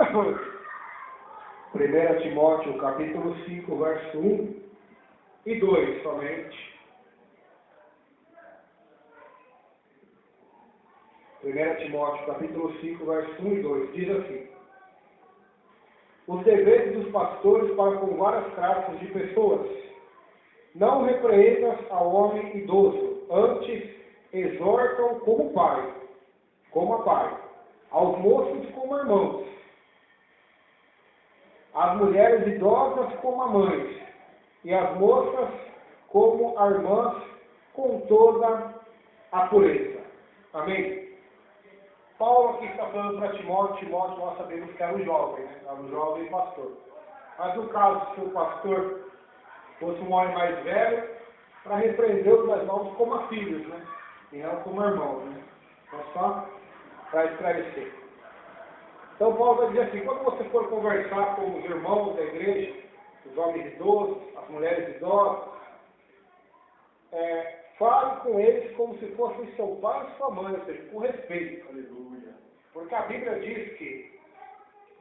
1 Timóteo, capítulo 5, verso 1 e 2 somente. 1 Timóteo, capítulo 5, verso 1 e 2, diz assim: os deveres dos pastores para com várias classes de pessoas. Não repreendas ao homem idoso, antes exortam como pai, como a pai, aos moços como irmãos, as mulheres idosas como a mães, e as moças como a irmãs, com toda a pureza. Amém? Paulo aqui está falando para Timóteo, nós sabemos que era um jovem, né? Era um jovem pastor. Mas no caso, se o pastor fosse um homem mais velho, para repreender os mais novos como a filhos, né? E não como irmãos, né? Então, só para esclarecer. Então, Paulo vai dizer assim: quando você for conversar com os irmãos da igreja, os homens idosos, as mulheres idosas, fale com eles como se fossem seu pai e sua mãe, ou seja, com respeito. Aleluia. Porque a Bíblia diz que,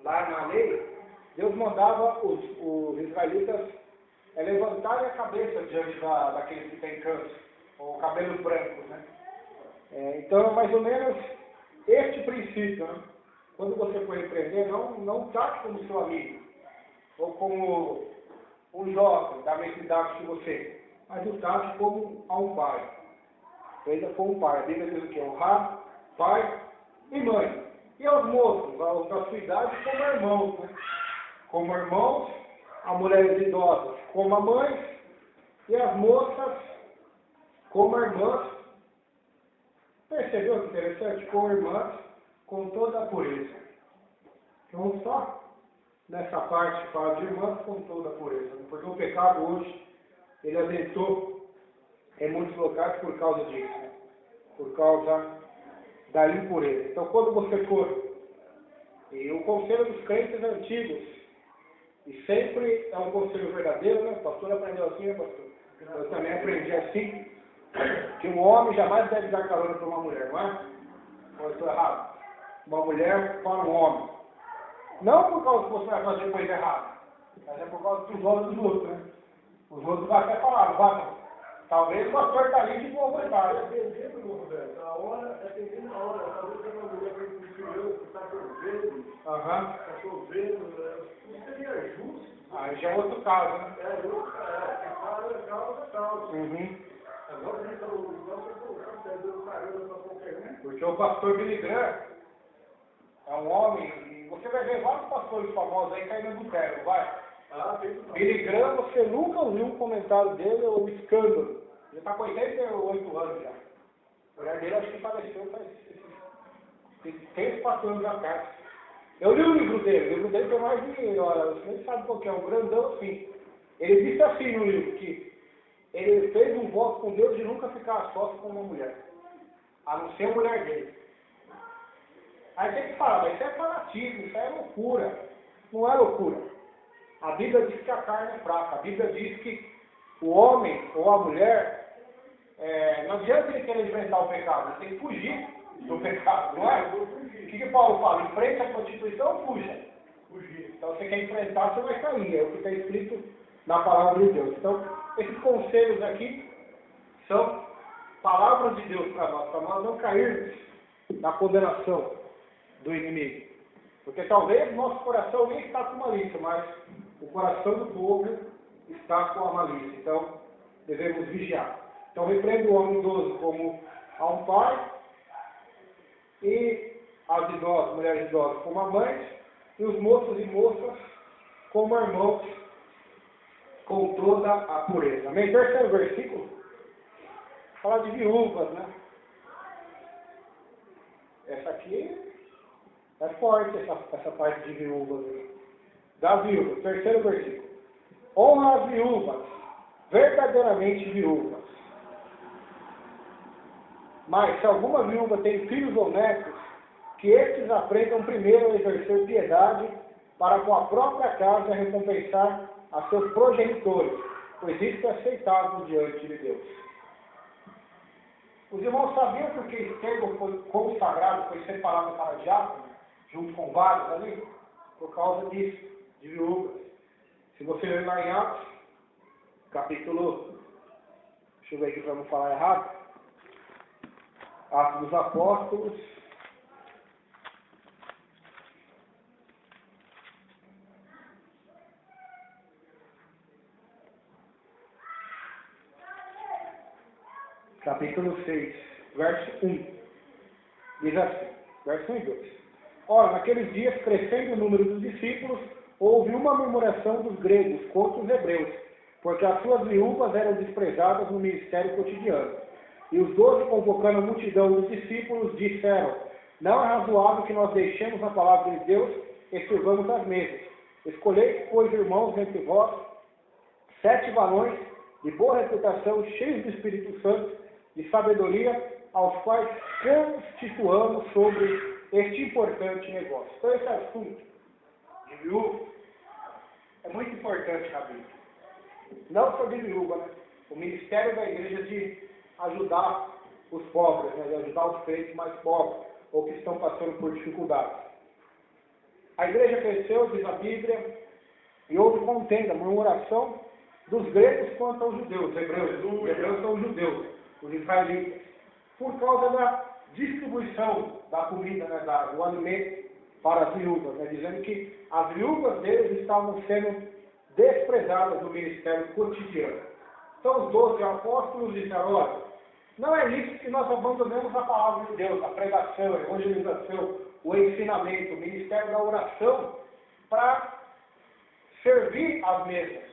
lá na lei, Deus mandava os israelitas levantarem a cabeça diante daqueles que têm câncer, ou cabelos brancos, né? Então, mais ou menos este princípio, né? Quando você for empreender, não trate como seu amigo, ou como um jovem da mesma idade que você, mas o trate como a um pai. Ainda como um pai. A Bíblia diz o quê? Honrar pai e mãe. E aos moços, aos da sua idade, como irmãos, né? Como irmãos, a mulheres idosas como a mãe, e as moças como irmãs. Percebeu que interessante? Como irmãs, com toda a pureza. Então, só nessa parte que fala de irmãs com toda a pureza. Porque o pecado hoje, ele adentrou em muitos locais por causa disso, né? Por causa da impureza. Então, quando você for, e o conselho dos crentes antigos, e sempre é um conselho verdadeiro, né? O pastor aprendeu assim, né, pastor? Eu também aprendi assim, que um homem jamais deve dar carona para uma mulher, não é? Ou eu estou errado? Uma mulher para um homem. Não por causa que você vai fazer coisa errada, mas é por causa dos olhos dos outros, né? Os outros vão até falar, vai. Talvez o pastor está ali de boa vontade. Dependendo, Roberto, a hora, talvez tenha uma mulher que está chovendo, está chovendo, não seria justo. Aí já é outro caso, né? Causa. Agora a gente está dando carona para qualquer um. Porque o pastor Billy Graham é um homem, e você vai ver vários pastores famosos aí caindo no terra, vai? Billy Graham, você nunca ouviu um comentário dele ou um escândalo. Ele está com 88 anos já. A mulher dele acho que faleceu faz 3, 4 anos atrás. Eu li o livro dele tem mais de, olha, você nem sabe qual que é, um grandão assim. Ele disse assim no livro, que ele fez um voto com Deus de nunca ficar sócio com uma mulher, a não ser a mulher dele. Aí tem que falar, mas isso é fanatismo, isso é loucura. Não é loucura. A Bíblia diz que a carne é fraca. A Bíblia diz que o homem ou a mulher, não adianta ele querer enfrentar o pecado, ele tem que fugir do pecado, não é? O que Paulo fala? Enfrente a prostituição ou fuja? Fugir. Então você quer enfrentar, você vai cair. É o que está escrito na palavra de Deus. Então, esses conselhos aqui são palavras de Deus para nós não cairmos na condenação do inimigo. Porque talvez nosso coração nem está com malícia, mas o coração do povo está com a malícia. Então, devemos vigiar. Então, repreenda o homem idoso como a um pai, e as idosas, mulheres idosas como a mãe, e os moços e moças como irmãos, com toda a pureza. Amém? Terceiro versículo, fala de viúvas, né? Essa aqui é forte, essa parte de viúvas. Da viúva, terceiro versículo. Honra as viúvas, verdadeiramente viúvas. Mas se alguma viúva tem filhos ou netos, que estes aprendam primeiro a exercer piedade, para com a própria casa recompensar a seus progenitores, pois isso é aceitável diante de Deus. Os irmãos sabiam que o Estevão foi consagrado, foi separado para diácono, junto com vários ali? por causa disso, de viúvas. Se você ler lá em Atos, capítulo, deixa eu ver aqui para não falar errado, Atos dos Apóstolos, capítulo 6, verso 1, diz assim, verso 1 e 2. Ora, naqueles dias, crescendo o número dos discípulos, houve uma murmuração dos gregos contra os hebreus, porque as suas viúvas eram desprezadas no ministério cotidiano. E os 12, convocando a multidão dos discípulos, disseram: não é razoável que nós deixemos a palavra de Deus e sirvamos as mesas. Escolhei, pois, irmãos, entre vós, 7 varões de boa reputação, cheios do Espírito Santo, de sabedoria, aos quais constituamos sobre este importante negócio. Então, esse assunto de viúva é muito importante na Bíblia. Não só de viúva, né? O ministério da igreja de ajudar os pobres, né? De ajudar os crentes mais pobres, ou que estão passando por dificuldades. A igreja cresceu, diz a Bíblia, e houve contenda, murmuração dos gregos contra os judeus, os hebreus são os judeus, os israelitas, por causa da distribuição da comida, né, do alimento para as viúvas, né, dizendo que as viúvas deles estavam sendo desprezadas no ministério cotidiano. Então os 12 apóstolos disseram: olha, não é isso que nós abandonamos a palavra de Deus, a pregação, a evangelização, o ensinamento, o ministério da oração, para servir as mesas,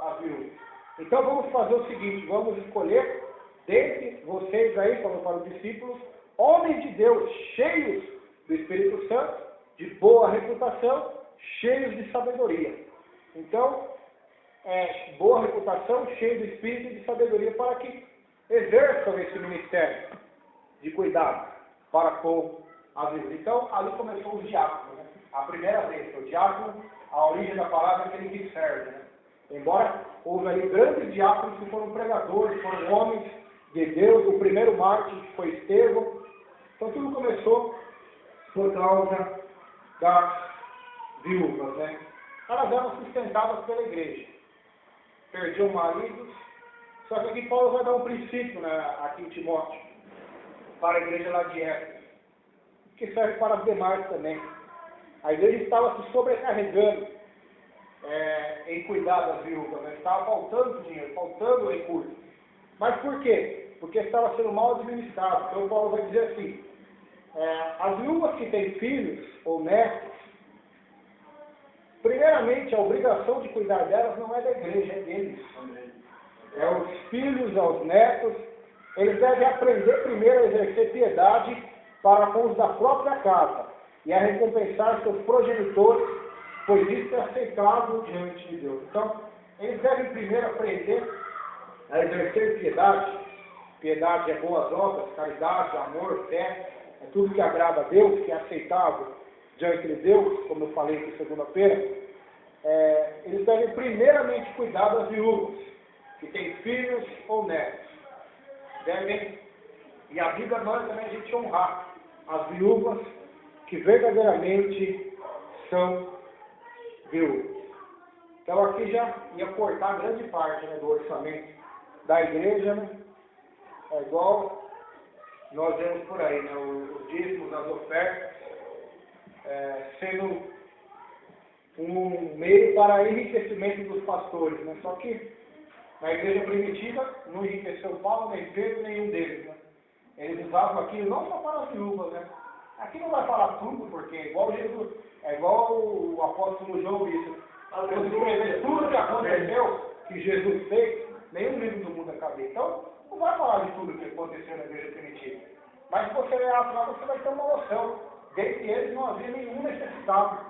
as viúvas. Então vamos fazer o seguinte, vamos escolher dentre vocês aí, falando para os discípulos, homens de Deus cheios do Espírito Santo, de boa reputação, cheios de sabedoria. Então, boa reputação, cheios do Espírito e de sabedoria, para que exerçam esse ministério de cuidado para com as viúvas. Então, ali começou os diáconos, né? A primeira vez, o diácono, a origem da palavra é aquele que serve, né? Embora houve ali grandes diáconos que foram pregadores, foram homens de Deus, o primeiro mártir foi Estevão. Então tudo começou por causa das viúvas, né? Elas eram sustentadas pela igreja. Perdiam maridos. Só que aqui Paulo vai dar um princípio, né, aqui em Timóteo, para a igreja lá de Éfeso, que serve para as demais também. A igreja estava se sobrecarregando em cuidar das viúvas, né? Estava faltando dinheiro, faltando recursos. Mas por quê? Porque estava sendo mal administrado. Então Paulo vai dizer assim: as viúvas que têm filhos ou netos, primeiramente a obrigação de cuidar delas não é da igreja, é deles. É os filhos, aos netos, eles devem aprender primeiro a exercer piedade para com os da própria casa e a recompensar seus progenitores, pois isso é aceitável diante de Deus. Então, eles devem primeiro aprender a exercer piedade. Piedade é boas obras, caridade, amor, fé, é tudo que agrada a Deus, que é aceitável diante de Deus, como eu falei aqui segunda-feira. Eles devem primeiramente cuidar das viúvas, que têm filhos ou netos. Devem, e a Bíblia manda também a gente honrar as viúvas que verdadeiramente são viúvas. Então aqui já ia cortar grande parte, né, do orçamento da igreja, né? É igual nós vemos por aí, né, os dízimos, as ofertas, sendo um meio para enriquecimento dos pastores, né? Só que na igreja primitiva não enriqueceu Paulo, nem Pedro, nenhum deles, né? Eles usavam aquilo não só para as viúvas, né? Aqui não vai falar tudo, porque é igual Jesus, é igual o apóstolo João disse. Tudo que aconteceu, que Jesus fez, nenhum livro do mundo é caber. Então, não vai falar de tudo que aconteceu na igreja primitiva. Mas se você ler lá, você vai ter uma noção. Dentre eles não havia nenhum necessitado.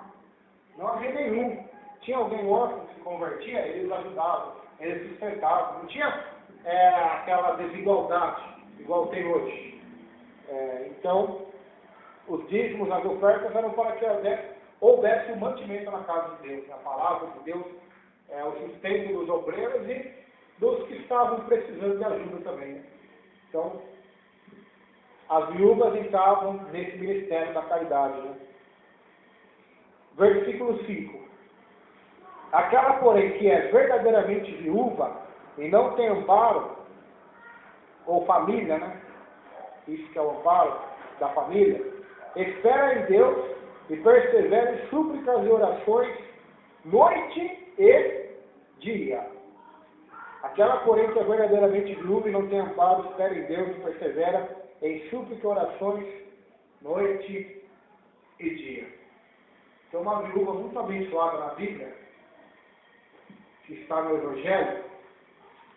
Não havia nenhum. Tinha alguém órfão que se convertia, eles ajudavam, eles sustentavam. Não tinha aquela desigualdade, igual tem hoje. Então, os dízimos, as ofertas eram para que houvesse o mantimento na casa de Deus, a palavra de Deus, o sustento dos obreiros e dos que estavam precisando de ajuda também. Né? Então, as viúvas estavam nesse ministério da caridade. Né? Versículo 5. Aquela, porém, que é verdadeiramente viúva e não tem amparo, ou família, né? Isso que é o amparo da família, espera em Deus e persevera em súplicas e orações, noite e dia. Aquela, porém, que é verdadeiramente viúva e não tem amparo, espera em Deus e persevera em súplicas e orações, noite e dia. Tem uma viúva muito abençoada na Bíblia, que está no Evangelho.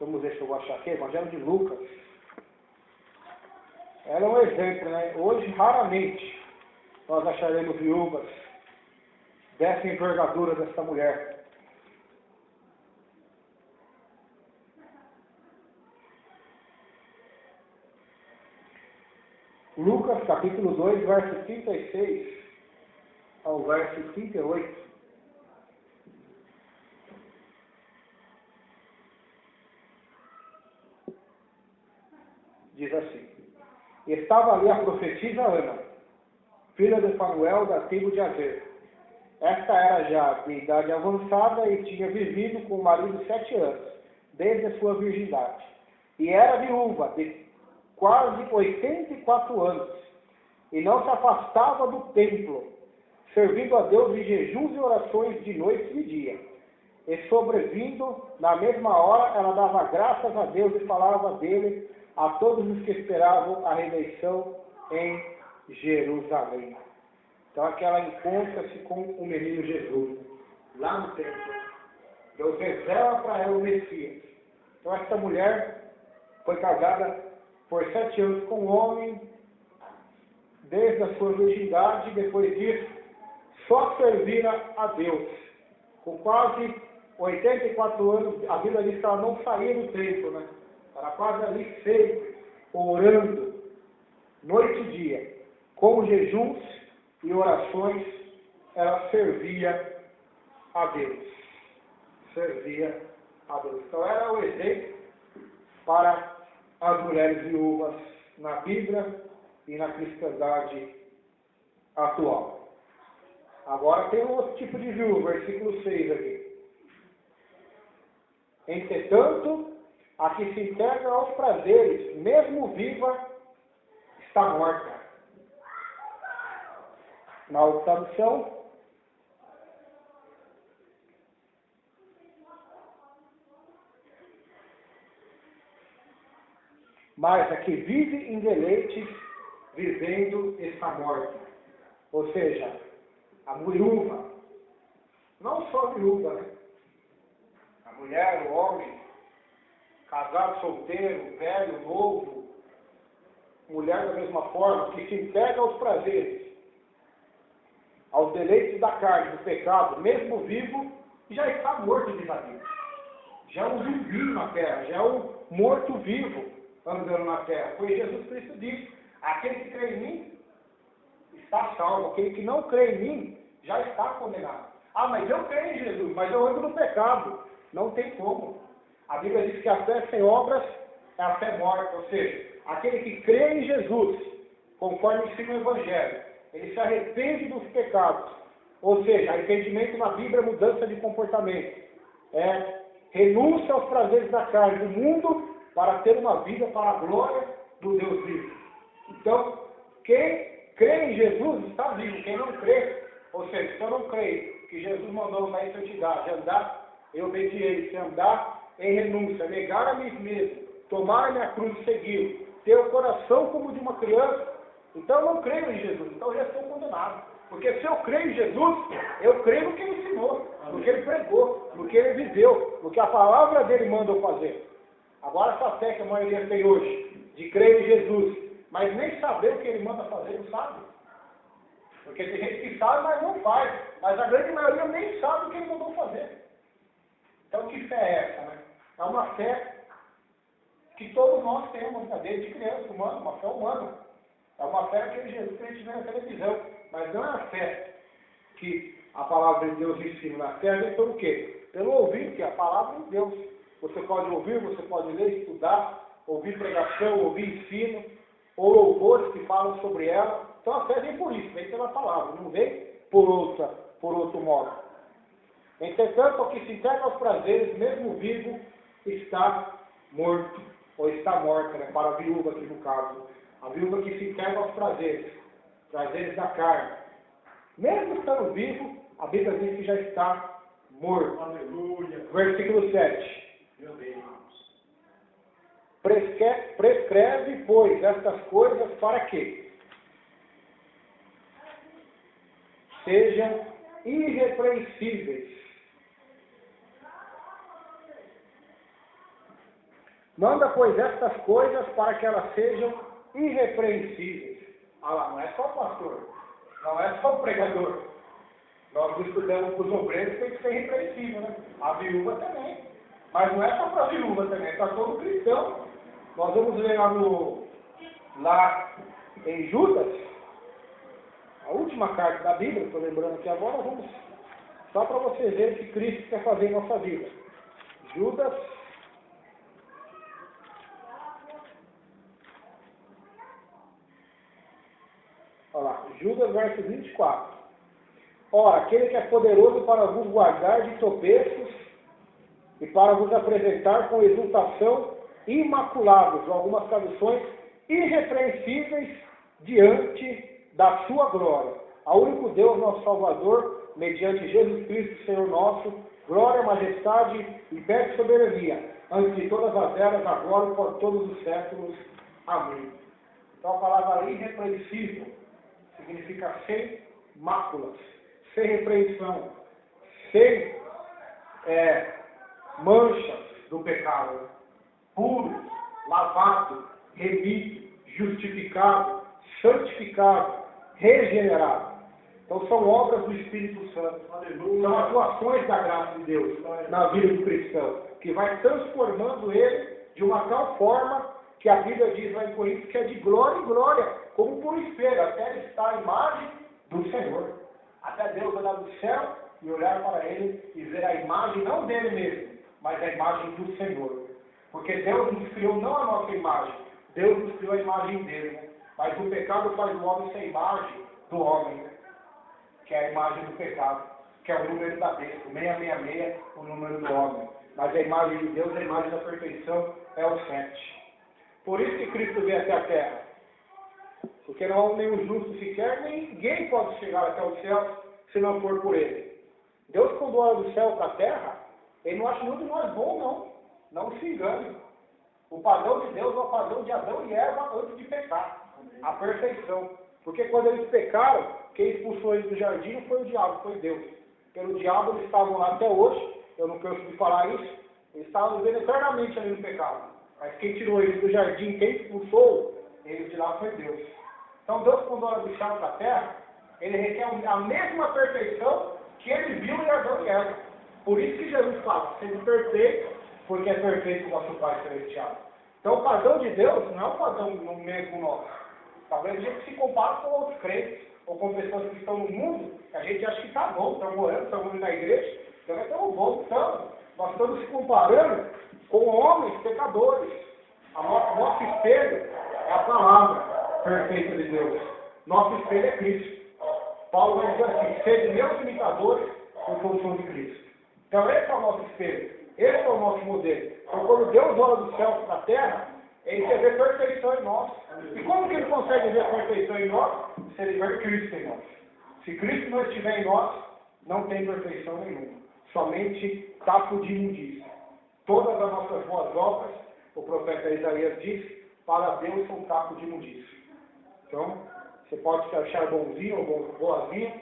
Vamos ver se eu vou achar aqui, Evangelho de Lucas. Ela é um exemplo, né? Hoje, raramente, nós acharemos viúvas dessa envergadura dessa mulher. Lucas, capítulo 2, verso 36 ao verso 38. Diz assim: estava ali a profetisa Ana, filha de Fanuel, da tribo de Azer. Esta era já de idade avançada e tinha vivido com o marido 7 anos, desde a sua virgindade. E era viúva de quase 84 anos, e não se afastava do templo, servindo a Deus em jejuns e orações de noite e dia. E sobrevindo, na mesma hora, ela dava graças a Deus e falava dele a todos os que esperavam a redenção em Jerusalém. Então aqui ela encontra-se com o menino Jesus, lá no templo. Deus revela para ela o Messias. Então essa mulher foi casada por 7 anos com um homem, desde a sua virgindade, e depois disso, só servira a Deus. Com quase 84 anos, a Bíblia diz que ela não saía do templo, né? Era quase ali sempre, orando, noite e dia, com jejuns e orações, ela servia a Deus. Servia a Deus. Então era o exemplo para as mulheres viúvas na Bíblia e na cristandade atual. Agora tem um outro tipo de viúva, versículo 6 aqui. Entretanto, a que se entrega aos prazeres, mesmo viva, está morta. Na outra tradução, mas a que vive em deleites, vivendo, está morta. Ou seja, a viúva, não só a viúva, né? A mulher, o homem, casado, solteiro, velho, novo, mulher da mesma forma, que se entrega aos prazeres, aos deleites da carne, do pecado, mesmo vivo, já está morto de vida. Já é um zumbi na terra, já é um morto-vivo andando na terra. Pois Jesus Cristo disse: aquele que crê em mim está salvo, aquele que não crê em mim já está condenado. Ah, mas eu creio em Jesus, mas eu ando no pecado. Não tem como. A Bíblia diz que a fé sem obras é a fé morta, ou seja, aquele que crê em Jesus, conforme ensina o Evangelho, ele se arrepende dos pecados, ou seja, arrependimento na Bíblia é mudança de comportamento, é renúncia aos prazeres da carne, do mundo, para ter uma vida para a glória do Deus vivo. Então, quem crê em Jesus está vivo, quem não crê, ou seja, se eu não creio que Jesus mandou usar em santidade, andar em obediência, andar em renúncia, negar a mim mesmo, tomar a minha cruz e segui-lo, ter o coração como de uma criança, então eu não creio em Jesus, então eu já estou condenado. Porque se eu creio em Jesus, eu creio no que ele ensinou, no que ele pregou, no que ele viveu, no que a palavra dele manda eu fazer. Agora essa fé que a maioria tem hoje, de crer em Jesus, mas nem saber o que ele manda fazer, não sabe. Porque tem gente que sabe, mas não faz. Mas a grande maioria nem sabe o que ele mandou fazer. Então que fé é essa, né? É uma fé que todos nós temos, né? Desde criança humana, uma fé humana. É uma fé que Jesus que a gente vê na televisão. Mas não é a fé que a palavra de Deus ensina. A fé é pelo quê? Pelo ouvir, que é a palavra de Deus. Você pode ouvir, você pode ler, estudar, ouvir pregação, ouvir ensino, ou louvores que falam sobre ela. Então a fé vem por isso, vem pela palavra, não vem por outra por outro modo. Entretanto, o que se entrega aos prazeres, mesmo vivo, está morto, ou está morta, né? Para a viúva aqui no caso. A viúva que se entrega aos prazeres da carne. Mesmo estando vivo, a Bíblia diz que já está morto. Aleluia. Versículo 7. Meu Deus. Prescreve, pois, estas coisas para quê? Sejam irrepreensíveis. Manda, pois, estas coisas para que elas sejam irrepreensíveis. Ah lá, não é só o pastor, não é só o pregador. Nós estudamos para os obreiros, tem que ser irrepreensível, né? A viúva também. Mas não é só para a viúva também, é para todo cristão. Nós vamos ler lá em Judas, a última carta da Bíblia, estou lembrando aqui agora, vamos só para você ver o que Cristo quer fazer em nossa vida. Judas, olha lá, Judas verso 24. Ora, aquele que é poderoso para vos guardar de tropeços e para vos apresentar com exultação imaculados, ou algumas traduções, irrepreensíveis diante da sua glória. Ao único Deus, nosso Salvador, mediante Jesus Cristo, Senhor nosso, glória, majestade e pé de soberania, antes de todas as eras, agora e por todos os séculos. Amém. Então a palavra irrepreensível significa sem máculas, sem repreensão, sem manchas do pecado, puro, lavado, remido, justificado, santificado, regenerado. Então são obras do Espírito Santo, são atuações da graça de Deus na vida do cristão, que vai transformando ele de uma tal forma que a Bíblia diz lá em Coríntios que é de glória em glória, como por espelho, até ele estar a imagem do Senhor. Até Deus olhar do céu e olhar para ele e ver a imagem não dele mesmo, mas a imagem do Senhor. Porque Deus nos criou não a nossa imagem, Deus nos criou a imagem dele, né? Mas o pecado faz o homem ser a imagem do homem, né? Que é a imagem do pecado, que é o número da besta, 666, o número do homem. Mas a imagem de Deus, a imagem da perfeição, é o 7. Por isso que Cristo veio até a terra. Porque não há nenhum justo sequer, nem ninguém pode chegar até o céu se não for por ele. Deus, quando olha do céu para a terra, ele não acha nenhum de nós bom, não. Não se engane. O padrão de Deus é o padrão de Adão e Eva antes de pecar. A perfeição. Porque quando eles pecaram, quem expulsou eles do jardim não foi o diabo, foi Deus. Pelo diabo eles estavam lá até hoje, eu não canso de falar isso, eles estavam vivendo eternamente ali no pecado. Mas quem tirou eles do jardim, quem expulsou eles de lá foi Deus. Então Deus, quando olha do céu para a terra, ele requer a mesma perfeição que ele viu em Adão e Eva. Por isso que Jesus fala, sendo perfeito, porque é perfeito o nosso Pai Celestial. Então o padrão de Deus não é um padrão no mesmo nosso. Talvez a gente se compare com outros crentes, ou com pessoas que estão no mundo, que a gente acha que está bom, estão morando, estão indo na igreja, então é tão bom, então nós estamos se comparando com homens pecadores. Nosso espelho é a palavra perfeita de Deus. Nosso espelho é Cristo. Paulo vai dizer assim, sede meus imitadores, porque eu sou de Cristo. Então esse é o nosso espelho, esse é o nosso modelo. Então quando Deus olha do céu para a terra, ele quer ver perfeição em nós. E como que ele consegue ver perfeição em nós? Se ele ver Cristo em nós. Se Cristo não estiver em nós, não tem perfeição nenhuma. Somente tapo de imundícia. Todas as nossas boas obras, o profeta Isaías diz, para Deus são tapo de imundícia. Então, você pode se achar bonzinho ou boazinha.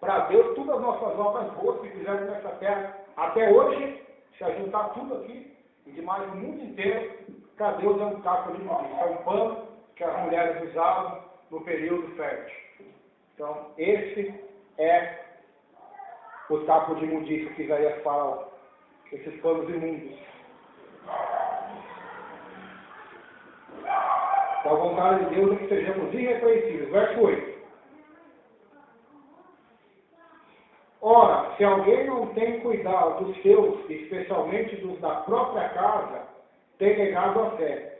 Para Deus, todas as nossas obras boas que fizemos nessa terra, até hoje, se ajuntar tudo aqui, e demais o mundo inteiro, para Deus é um tapo de imundícia. É um pano que as mulheres usavam no período fértil. Então, esse é o tapo de imundícia que Isaías fala lá. Esses panos imundos. Então, a vontade de Deus é que sejamos irrepreensíveis. Verso 8. Ora, se alguém não tem cuidado dos seus, especialmente dos da própria casa, tem negado a fé.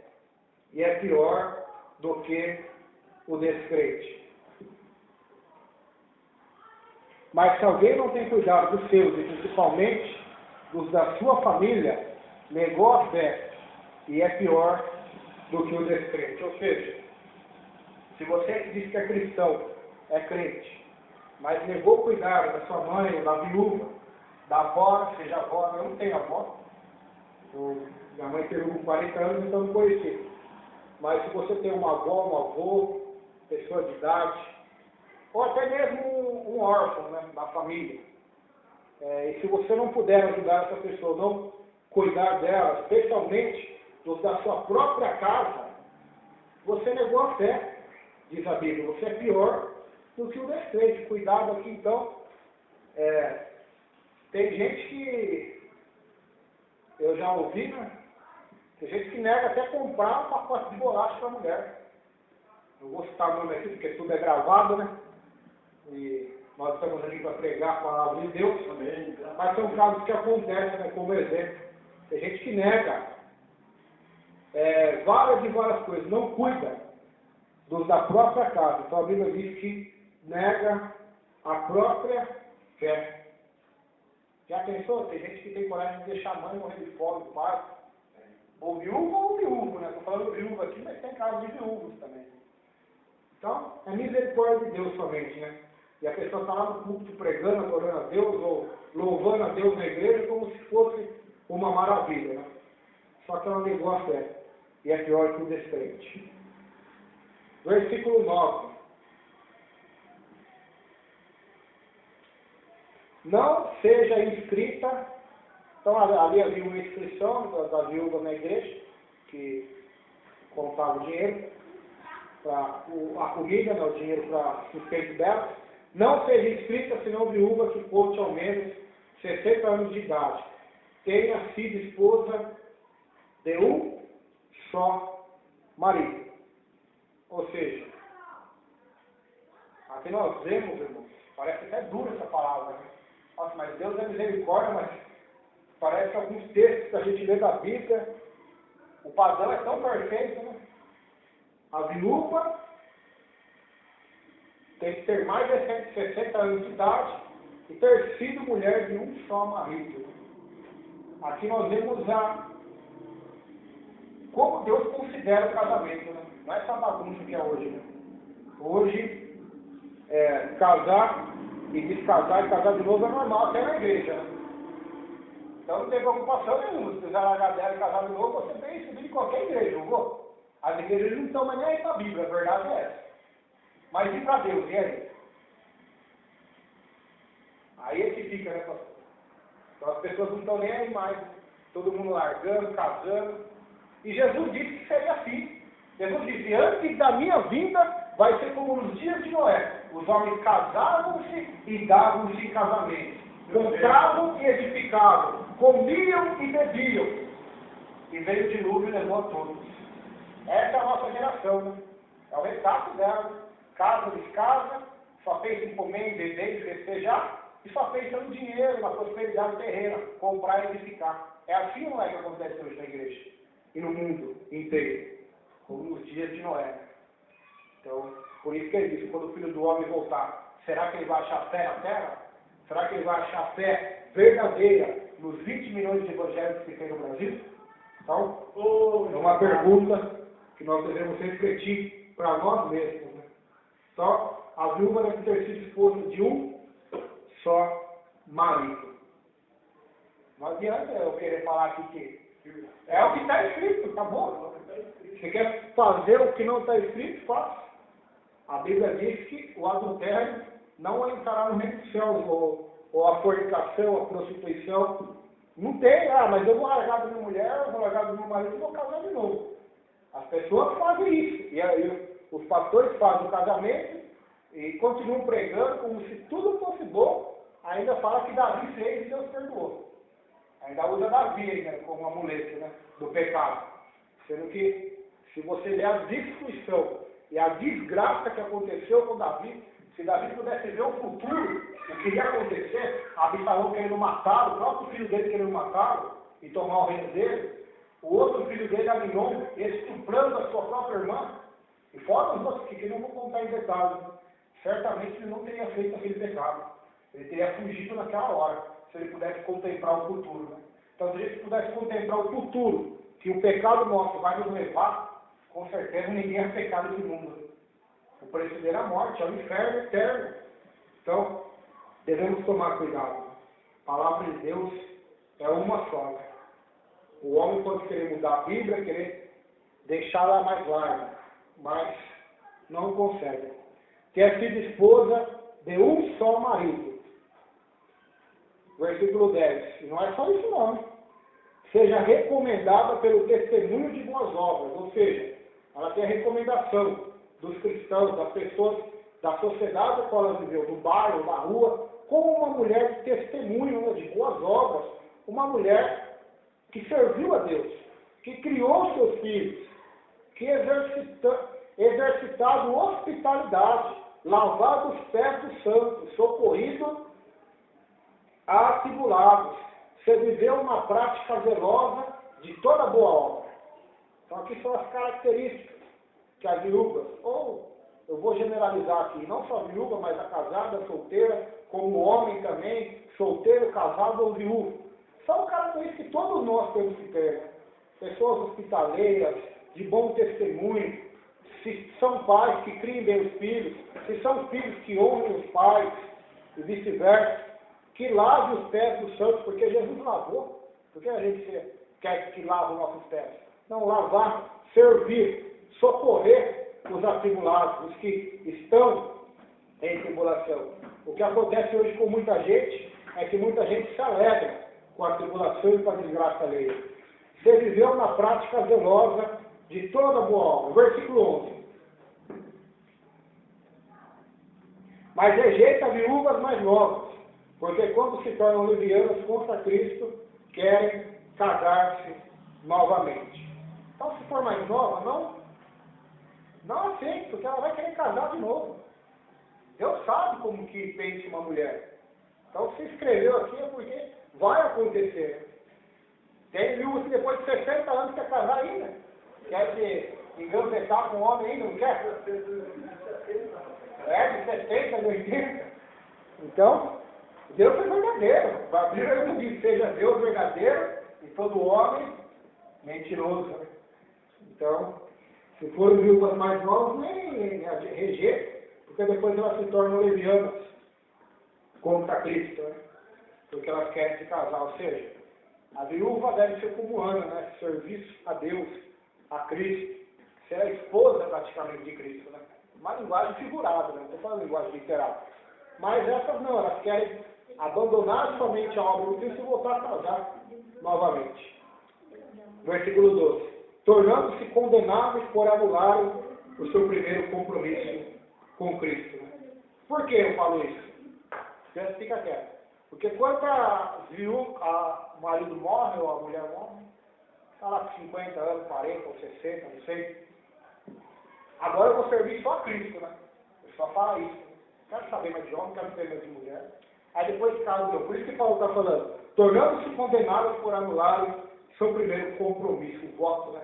E é pior do que o descrente. Mas se alguém não tem cuidado dos seus, e principalmente dos da sua família, negou a fé e é pior do que o descrente. Ou seja, se você que diz que é cristão, é crente, mas negou o cuidado da sua mãe, ou da viúva, da avó, seja avó, eu não tenho avó, minha mãe teve com 40 anos, então não conheci. Mas se você tem uma avó, um avô, pessoa de idade, ou até mesmo um órfão, né, da família, e se você não puder ajudar essa pessoa, não cuidar dela, especialmente dos da sua própria casa, você negou a fé, diz a Bíblia. Você é pior do que o descrente. Cuidado aqui, então. Tem gente que eu já ouvi, né? Tem gente que nega até comprar um pacote de bolacha para a mulher. Não vou citar o nome aqui, porque tudo é gravado, né? E nós estamos aqui para pregar a palavra de Deus. Amém. Mas são casos que acontecem, né, como exemplo. Tem gente que nega várias e várias coisas, não cuida dos da própria casa. Então a Bíblia diz que nega a própria fé. Já pensou? Tem gente que tem coragem de deixar a mãe morrer de fome, o pai. Ou viúvo, né? Estou falando viúvo aqui, mas tem casos de viúvos também. Então, é misericórdia de Deus somente, né? E a pessoa está lá no culto pregando, adorando a Deus, ou louvando a Deus na igreja, como se fosse uma maravilha, né? Só que ela negou a fé. E é pior que o descrente. Versículo 9. Não seja inscrita. Então ali havia uma inscrição da viúva na igreja, que contava o dinheiro, para a comida, né, o dinheiro para o sustento dela. Não seja inscrita senão viúva que conte ao menos 60 anos de idade. Tenha sido esposa de um só marido. Ou seja, aqui nós vemos, irmãos, parece até dura essa palavra, né? Nossa, mas Deus é misericórdia, mas parece que alguns textos que a gente lê da Bíblia, o padrão é tão perfeito, né? A viúva tem que ter mais de 60 anos de idade e ter sido mulher de um só marido. Aqui nós vemos como Deus considera o casamento, né? Não é essa bagunça que é hoje, né? Hoje, casar e descasar e casar de novo é normal, até na igreja, né? Então não tem preocupação nenhuma. Se quiser largar dela e casar de novo, você tem isso em qualquer igreja, não vou? As igrejas não estão mais nem aí para a Bíblia, a verdade é essa. Mas e para Deus, e aí? Aí é que fica, né, pastor? Então as pessoas não estão nem aí mais. Todo mundo largando, casando. E Jesus disse que seria assim. Jesus disse, antes da minha vinda, vai ser como nos dias de Noé. Os homens casavam-se e davam-se em casamento. Compravam e edificavam. Comiam e bebiam. E veio o dilúvio e levou a todos. Essa é a nossa geração, né? É o retrato dela. Casa, descasa, só pensa em comer, em beber, em festejar. E só pensa no dinheiro, na prosperidade terrena. Comprar e edificar. É assim, não é, que acontece hoje na igreja? E no mundo inteiro. Como nos dias de Noé. Então, por isso que ele disse, quando o Filho do Homem voltar, será que ele vai achar fé na terra? Será que ele vai achar fé verdadeira nos 20 milhões de evangélicos que tem no Brasil? Então, é uma pergunta que nós devemos refletir para nós mesmos. Né? Então, a viúva deve ter sido esposa de um só marido. Não adianta eu querer falar aqui que é o que está escrito, tá bom? Você quer fazer o que não está escrito? Faça. A Bíblia diz que o adultério não entrará no reino dos céus, ou a fornicação, a prostituição. Não tem, mas eu vou largar da minha mulher, eu vou largar do meu marido e vou casar de novo. As pessoas fazem isso. E aí, os pastores fazem o casamento e continuam pregando como se tudo fosse bom. Ainda fala que Davi fez e Deus perdoou. Ainda usa Davi ainda como amuleto, né, do pecado. Sendo que, se você ler a destruição e a desgraça que aconteceu com Davi, se Davi pudesse ver o futuro, o que ia acontecer, Absalão querendo matá-lo, o próprio filho dele querendo matá-lo e tomar o reino dele, o outro filho dele, Aminon, estuprando a sua própria irmã, e fora os outros que não vou contar em detalhes, certamente ele não teria feito aquele pecado. Ele teria fugido naquela hora, se ele pudesse contemplar o futuro. Né? Então, se a gente pudesse contemplar o futuro, que o pecado nosso vai nos levar, com certeza ninguém é pecado desse mundo. O preço dele é a morte, é o inferno eterno. Então, devemos tomar cuidado. A palavra de Deus é uma só. O homem pode querer mudar a Bíblia, querer deixá-la mais larga, mas não consegue. Ter sido esposa de um só marido. Versículo 10. E não é só isso não. Seja recomendada pelo testemunho de boas obras. Ou seja, ela tem a recomendação dos cristãos, das pessoas, da sociedade a qual ela viveu, do bairro, da rua, como uma mulher de testemunho, de boas obras. Uma mulher que serviu a Deus, que criou seus filhos, que exercitado hospitalidade, lavado os pés dos santos, socorrido a atribulados. Você viveu uma prática zelosa de toda boa obra. Então aqui são as características que as viúvas, ou eu vou generalizar aqui, não só a viúva, mas a casada, a solteira, como o homem também, solteiro, casado ou viúvo. São características que todos nós temos que ter. Né? Pessoas hospitaleiras, de bom testemunho, se são pais que criem bem os filhos, se são filhos que honrem os pais, e vice-versa, que lave os pés dos santos, porque Jesus lavou. Por que a gente quer que lave os nossos pés? Não, lavar, servir, socorrer os atribulados, os que estão em tribulação. O que acontece hoje com muita gente é que muita gente se alegra com a tribulação e com a desgraça alheia. Você viveu na prática zelosa de toda boa obra. Versículo 11. Mas rejeita viúvas mais novas, porque quando se tornam levianas contra Cristo, querem casar-se novamente. Então, se for mais nova, não aceite, porque ela vai querer casar de novo. Deus sabe como que pensa uma mulher. Então, se escreveu aqui é porque vai acontecer. Tem viúvas que depois de 60 anos quer casar ainda. Quer se engambetar com um homem ainda, não quer? De 70, de 80. Então, Deus é verdadeiro. A Bíblia não diz, seja Deus verdadeiro e todo homem mentiroso. Então, se forem viúvas mais novas, nem rejeita, porque depois elas se tornam levianas contra Cristo, né? Porque elas querem se casar. Ou seja, a viúva deve ser como Ana, né? Serviço a Deus, a Cristo. Ser a esposa praticamente de Cristo, né? Uma linguagem figurada, né? Não estou falando linguagem literal. Mas essas não, elas querem abandonar somente a obra de Cristo e voltar a casar novamente. Versículo 12. Tornando-se condenáveis por anularem o seu primeiro compromisso com Cristo. Né? Por que eu falo isso? Já fica quieto. Porque quando o marido morre ou a mulher morre, está lá com 50 anos, 40 ou 60, não sei. Agora eu vou servir só a Cristo, né? Eu só falo isso. Não quero saber mais de homem, não quero saber mais de mulher. Aí depois caso eu. Por isso que Paulo está falando. Tornando-se condenados por anularem seu primeiro compromisso, o voto, né?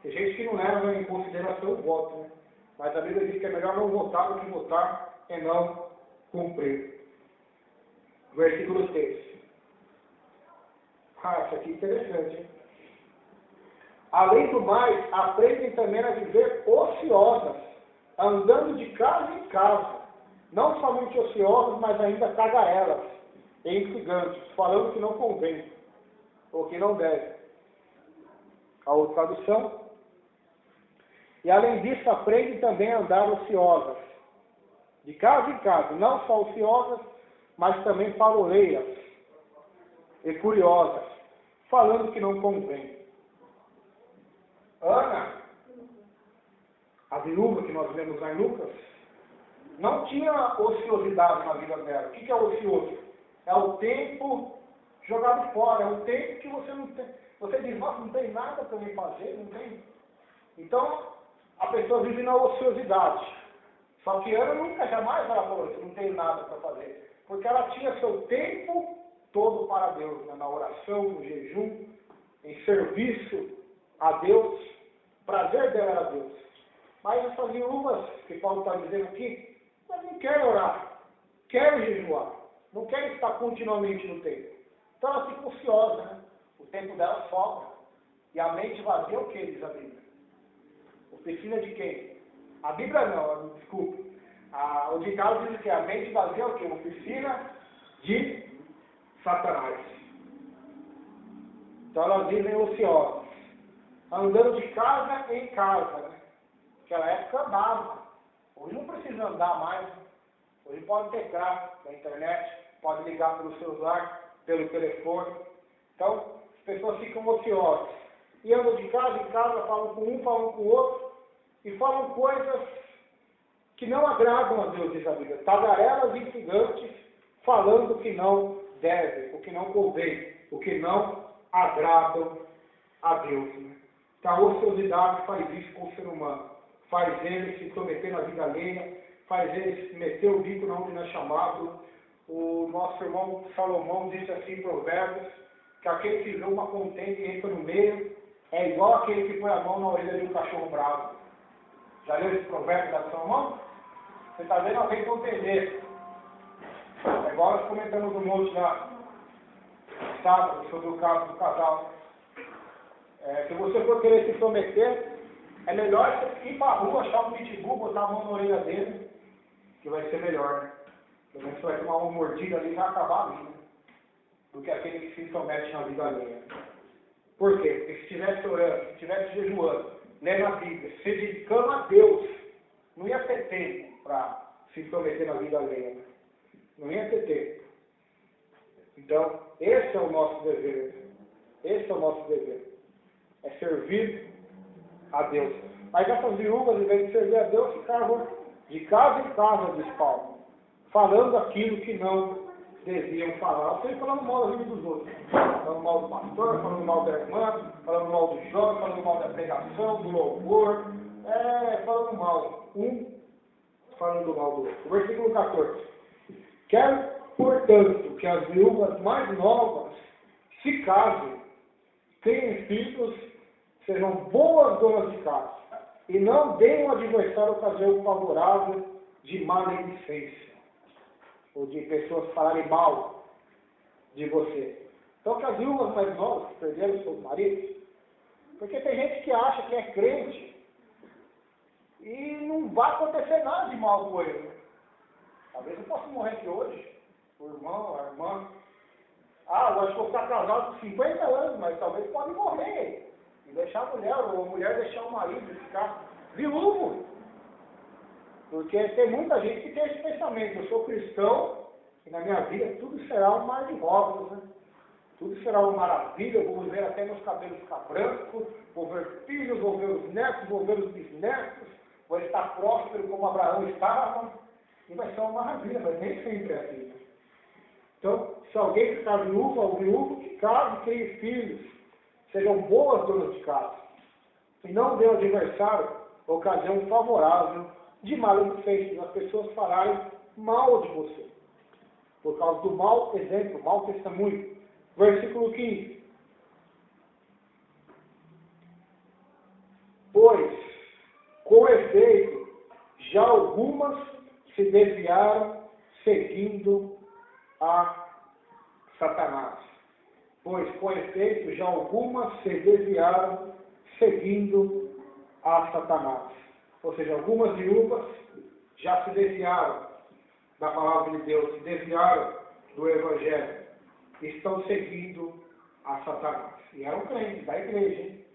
Tem gente que não leva em consideração o voto, né? Mas a Bíblia diz que é melhor não votar do que votar e não cumprir. Versículo 6. Isso aqui é interessante, hein? Além do mais, aprendem também a viver ociosas, andando de casa em casa. Não somente ociosas, mas ainda tagarelas, intrigantes, falando que não convém, ou que não deve. A outra tradução. E além disso, aprendem também a andar ociosas, de casa em casa, não só ociosas, mas também faroleiras e curiosas, falando que não convém. Ana, a viúva que nós vemos lá em Lucas, não tinha ociosidade na vida dela. O que é ocioso? É o tempo jogado fora, é o tempo que você não tem. Você diz, nossa, não tem nada para me fazer, não tem. Então, a pessoa vive na ociosidade. Só que Ana nunca, jamais ela falou, eu não tenho nada para fazer. Porque ela tinha seu tempo todo para Deus, né? Na oração, no jejum, em serviço a Deus. O prazer dela era Deus. Mas essas viúvas, que Paulo está dizendo aqui, mas não querem orar, querem jejuar. não querem estar continuamente no templo. Então elas ficam ociosas, né? O tempo delas sobra. E a mente vazia é o que, diz a Bíblia? Oficina de quem? A Bíblia não, desculpa. O ditado diz que a mente vazia é o que? Oficina de Satanás. Então elas vivem ociosas, andando de casa em casa, né? Naquela época andava. Hoje não precisa andar mais. Hoje pode teclar na internet, pode ligar pelo celular, pelo telefone. Então, as pessoas ficam ociosas. E andam de casa em casa, falam com um, falam com o outro, e falam coisas que não agradam a Deus, diz a Bíblia. Tagarelas instigantes, falando o que não deve, o que não convém, o que não agradam a Deus. Né? Então, a ociosidade faz isso com o ser humano. Faz ele se intrometer na vida alheia, faz ele se meter o bico na onde não é chamado. O nosso irmão Salomão disse assim em Provérbios, que aquele que vê uma contenda e entra no meio, é igual aquele que põe a mão na orelha de um cachorro bravo. Já leu esse provérbio da Salomão? Você está vendo alguém contender. É igual nós comentamos no monte lá, sábado, sobre o caso do casal. Se você for querer se prometer, é melhor você ir para a rua, achar um pitbull, botar a mão na orelha dele, que vai ser melhor, né? Pelo menos você vai tomar uma mordida ali e vai acabar ali, né? Do que aquele que se intromete na vida alheia. Por quê? Porque se estivesse orando, se estivesse jejuando, lendo a Bíblia, se dedicando a Deus, não ia ter tempo para se intrometer na vida alheia. Né? Não ia ter tempo. Então, esse é o nosso dever. Esse é o nosso dever. É servir a Deus. Mas essas viúvas, em vez de servir a Deus, ficavam de casa em casa, diz Paulo, falando aquilo que não deviam falar. Ou seja, falando mal da vida dos outros. Falando mal do pastor, falando mal da irmã, falando mal do jovem, falando mal da pregação, do louvor. Falando mal. Um falando mal do outro. Versículo 14. Quero, portanto, que as viúvas mais novas se casem, tenham filhos, sejam boas donas de casa, e não deem ao adversário ocasião favorável de maledicência, ou de pessoas falarem mal de você. Então, que as viúvas mais novas que perderam seus maridos, porque tem gente que acha que é crente e não vai acontecer nada de mal com ele. Talvez eu possa morrer aqui hoje, o irmão, a irmã. Eu acho que vou ficar casado por 50 anos, mas talvez pode morrer. E deixar a mulher, ou a mulher deixar o marido, ficar viúvo. Porque tem muita gente que tem esse pensamento. Eu sou cristão e na minha vida tudo será um mar de rosas, né? Tudo será uma maravilha, eu vou ver até meus cabelos ficar brancos, vou ver filhos, vou ver os netos, vou ver os bisnetos, vou estar próspero como Abraão estava, e vai ser uma maravilha, mas nem sempre é assim. Né? Então, se alguém ficar viúva ou viúvo, que case e crie filhos, sejam boas donas de casa, e não dê ao adversário ocasião favorável de maledicência, as pessoas falarem mal de você, por causa do mau exemplo, mau testemunho. Versículo 15. Pois, com efeito, já algumas se desviaram seguindo a Satanás. Pois, com efeito, já algumas se desviaram seguindo a Satanás. Ou seja, algumas viúvas já se desviaram da palavra de Deus, se desviaram do Evangelho. Estão seguindo a Satanás. E eram crentes da igreja, hein?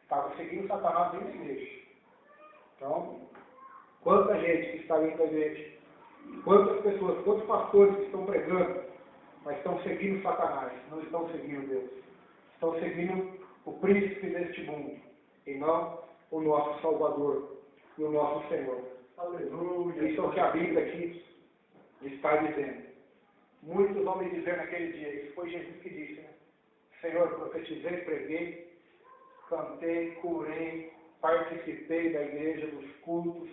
Estavam seguindo Satanás dentro da igreja. Então, quanta gente que está dentro da igreja, quantas pessoas, quantos pastores que estão pregando, mas estão seguindo Satanás, não estão seguindo Deus. Estão seguindo o príncipe deste mundo, e não o nosso Salvador e o nosso Senhor. Aleluia! Isso é o que a Bíblia aqui está dizendo. Muitos vão me dizer naquele dia, isso foi Jesus que disse, né? Senhor, profetizei, preguei, cantei, curei, participei da igreja, dos cultos,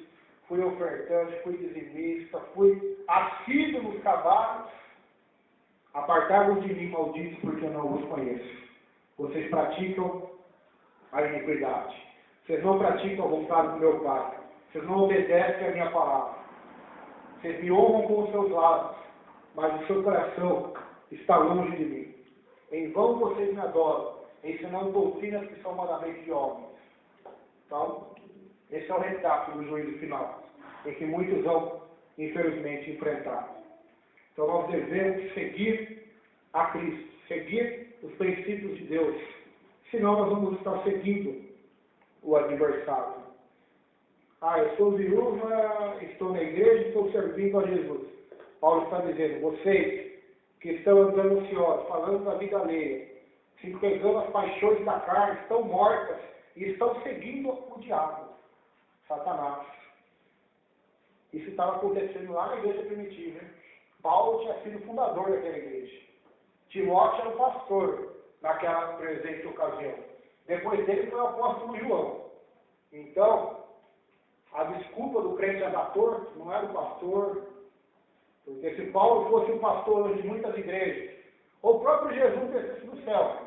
fui ofertante, fui dizimista, fui assíduo nos trabalhos. Apartai-vos de mim, malditos, porque eu não vos conheço. Vocês praticam a iniquidade. Vocês não praticam a vontade do meu Pai. Vocês não obedecem a minha palavra. Vocês me honram com os seus lábios, mas o seu coração está longe de mim. Em vão vocês me adoram, ensinando doutrinas que são mandamentos de homens. Então, esse é o retrato do juízo final, em que muitos vão, infelizmente, enfrentar. Então, nós devemos seguir a Cristo, seguir os princípios de Deus, senão nós vamos estar seguindo o adversário. Eu sou viúva, estou na igreja, estou servindo a Jesus. Paulo está dizendo, vocês que estão andando ansiosos, falando da vida alheia, se pegando as paixões da carne, estão mortas e estão seguindo o diabo, Satanás. Isso estava acontecendo lá na igreja primitiva. Hein? Paulo tinha sido fundador daquela igreja. Timóteo era o pastor naquela presente ocasião. Depois dele foi o apóstolo João. Então, a desculpa do crente andar torto não era o pastor, porque se Paulo fosse o pastor de muitas igrejas, ou o próprio Jesus descesse do céu,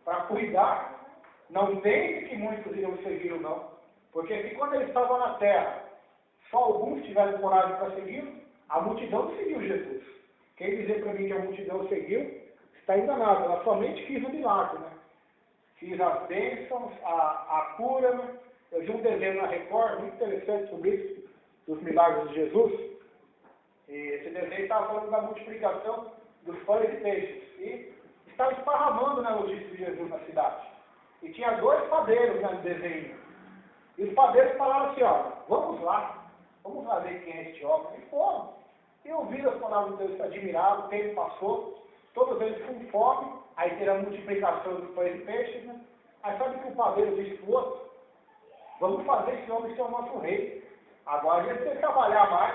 para cuidar, não pense que muitos iriam segui-lo, não. Porque se quando ele estava na terra, só alguns tiveram coragem para segui-lo, a multidão não seguiu Jesus. Quem dizer para mim que a multidão seguiu, está enganado. Ela somente quis o milagre, né? Quis as bênçãos, a cura, né? Eu vi um desenho na Record, muito interessante sobre isso, dos milagres de Jesus. E esse desenho estava falando da multiplicação dos pães e peixes. E estava esparramando na notícia de Jesus na cidade. E tinha 2 padeiros no desenho. E os padeiros falaram assim, vamos lá ver quem é este homem. E foram. E ouviram as palavras de Deus, se admiraram, o tempo passou, todos eles com fome, aí teve a multiplicação dos pães e peixes, né? Aí sabe o que o padeiro disse para o outro? Vamos fazer esse homem ser o nosso rei. Agora a gente tem que trabalhar mais,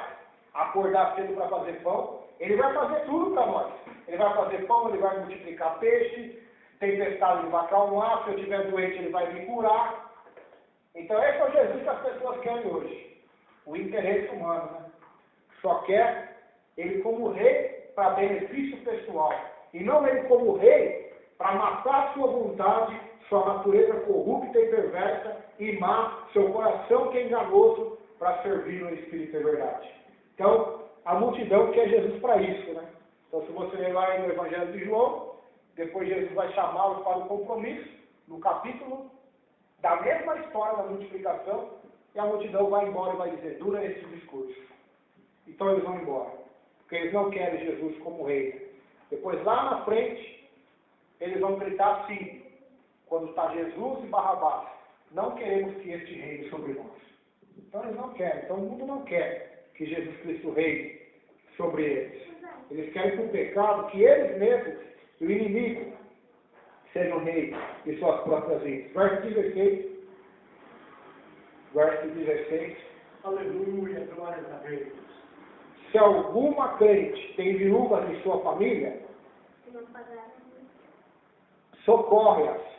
acordar cedo para fazer pão. Ele vai fazer tudo para nós. Ele vai fazer pão, ele vai multiplicar peixe, tempestade ele vai acalmar, se eu estiver doente ele vai me curar. Então esse é o Jesus que as pessoas querem hoje. O interesse humano, né? Só quer ele como rei para benefício pessoal. E não ele como rei para matar sua vontade, sua natureza corrupta e perversa, e má, seu coração que é enganoso, para servir no Espírito e verdade. Então, a multidão quer Jesus para isso, né? Então, se você ler lá no Evangelho de João, depois Jesus vai chamá-los para o compromisso, no capítulo da mesma história da multiplicação, e a multidão vai embora e vai dizer, dura esse discurso. Então eles vão embora, porque eles não querem Jesus como rei. Depois, lá na frente, eles vão gritar assim, quando está Jesus e Barrabás, não queremos que este reine sobre nós. Então eles não querem, então o mundo não quer que Jesus Cristo reine sobre eles. Eles querem que o pecado, que eles mesmos, o inimigo, sejam rei de suas próprias vidas. Verso 16. Aleluia, glória a Deus. Se alguma crente tem viúvas em sua família, socorre-as.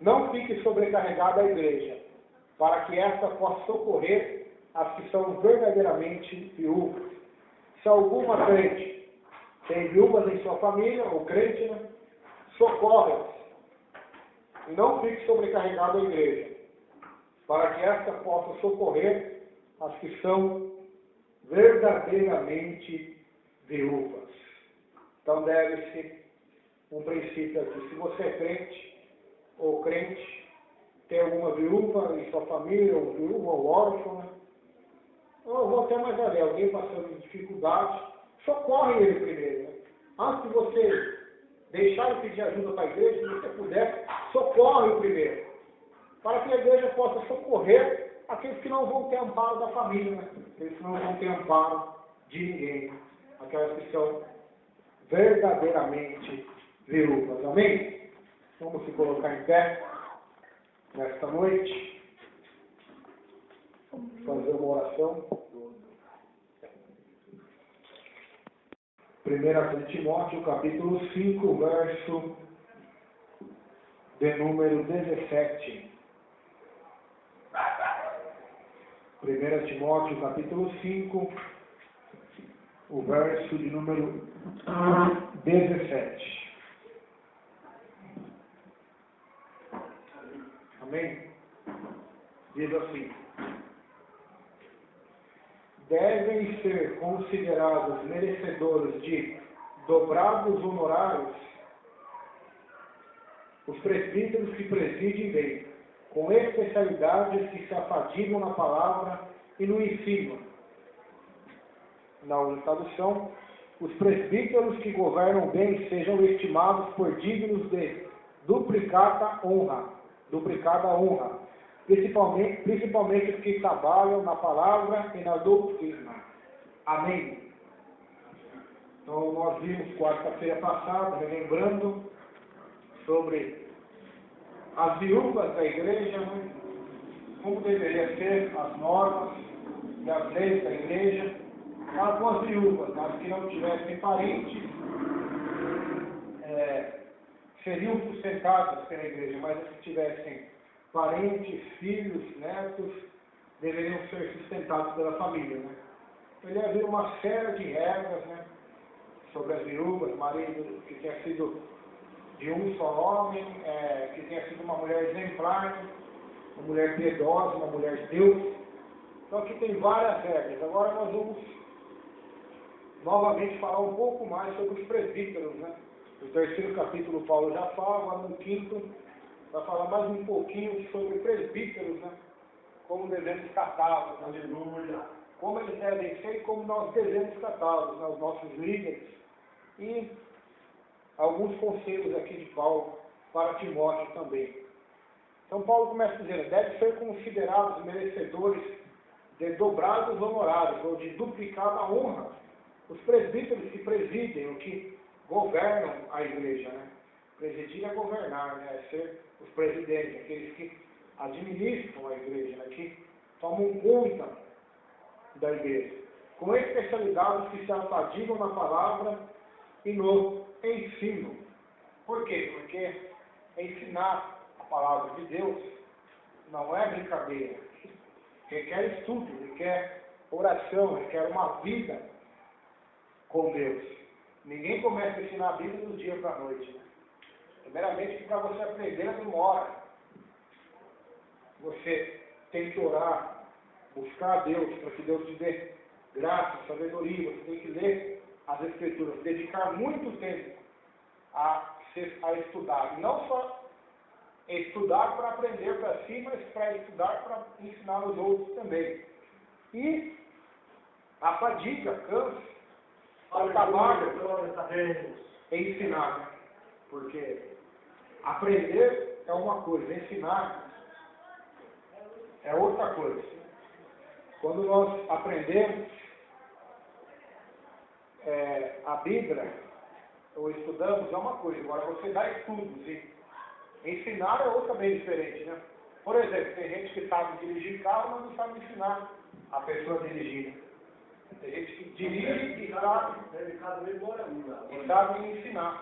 Não fique sobrecarregada a igreja, para que esta possa socorrer as que são verdadeiramente viúvas. Se alguma crente tem viúvas em sua família, ou crente, né, socorre-as. E não fique sobrecarregada a igreja, para que esta possa socorrer as que são verdadeiramente viúvas. Então deve-se um princípio aqui. Se você é crente ou crente, tem alguma viúva em sua família, ou viúva ou órfã, né? Eu vou até mais além, alguém passando dificuldade, socorre ele primeiro. Né? Antes de você deixar ele pedir ajuda para a igreja, se você puder, socorre o primeiro. Para que a igreja possa socorrer aqueles que não vão ter amparo da família, né? Aqueles que não vão ter amparo de ninguém. Aquelas que são verdadeiramente viúvas. Amém? Vamos se colocar em pé nesta noite. Vamos fazer uma oração. 1 Timóteo, capítulo 5, verso de número 17. 1 Timóteo, capítulo 5, o verso de número 17. Amém? Diz assim: devem ser considerados merecedores de dobrados honorários, os presbíteros que presidem bem, com especialidades que se afadigam na palavra e no ensino. Na outra tradução, os presbíteros que governam bem sejam estimados por dignos de duplicada honra, principalmente os que trabalham na palavra e na doutrina. Amém. Então, nós vimos quarta-feira passada, lembrando sobre as viúvas da igreja, como deveria ser as normas e as leis da igreja, para com as viúvas, as que não tivessem parentes, seriam sustentadas pela igreja, mas as que tivessem parentes, filhos, netos, deveriam ser sustentados pela família. Né? Ele havia uma série de regras, né, sobre as viúvas, marido que tenha sido de um só homem, que tenha sido uma mulher exemplar, uma mulher piedosa, uma mulher de Deus. Então aqui tem várias regras. Agora nós vamos novamente falar um pouco mais sobre os presbíteros, né? No terceiro capítulo Paulo já fala, no quinto vai falar mais um pouquinho sobre presbíteros, né? Como devemos tratá-los, aleluia. Como eles devem ser e como nós devemos tratá-los, né? Os nossos líderes. E alguns conselhos aqui de Paulo para Timóteo também. Então Paulo começa dizendo, deve ser considerados merecedores de dobrados honorários, ou de duplicada honra, os presbíteros que presidem, ou que governam a igreja, né? Presidir é governar, né? É ser os presidentes, aqueles que administram a igreja, né? Que tomam conta da igreja, com especialidades que se afadigam na palavra e no ensino. Por quê? Porque ensinar a palavra de Deus não é brincadeira. Requer estudo, requer oração, requer uma vida com Deus. Ninguém começa a ensinar a Bíblia do dia para a noite. Né? Primeiramente, para você aprender, demora. Você tem que orar, buscar a Deus, para que Deus te dê graça, sabedoria. Você tem que ler as Escrituras, dedicar muito tempo a estudar. E não só estudar para aprender para si, mas para estudar para ensinar os outros também. E a fadiga, cansa, o trabalho é ensinar. Né? Porque aprender é uma coisa, ensinar é outra coisa. Quando nós aprendemos a Bíblia, ou estudamos, é uma coisa. Agora, você dá estudos e ensinar é outra bem diferente, né? Por exemplo, tem gente que sabe dirigir carro, mas não sabe ensinar a pessoa a dirigir. Tem gente que dirige e sabe ensinar.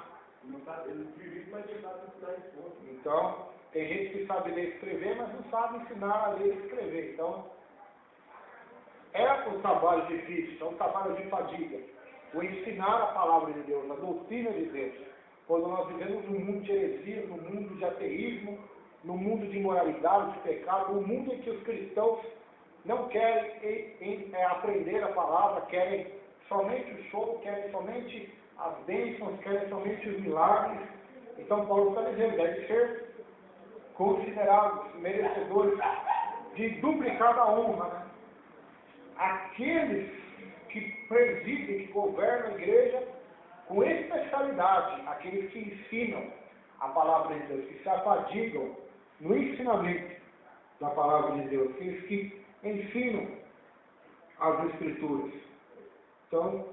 Ele dirige, mas não sabe ensinar isso. Então, tem gente que sabe ler e escrever, mas não sabe ensinar a ler e escrever. Então, é um trabalho difícil, é um trabalho de fadiga. O ensinar a palavra de Deus, a doutrina de Deus. Quando nós vivemos num mundo de heresia, num mundo de ateísmo, num mundo de imoralidade, de pecado, num mundo em que os cristãos não querem aprender a palavra, querem somente o show, querem somente as bênçãos, querem somente os milagres. Então Paulo está dizendo, deve ser considerados merecedores de duplicada honra. Né? Aqueles que presidem, que governam a igreja com especialidade, aqueles que ensinam a palavra de Deus, que se afadigam no ensinamento da palavra de Deus, aqueles que ensinam as Escrituras. Então,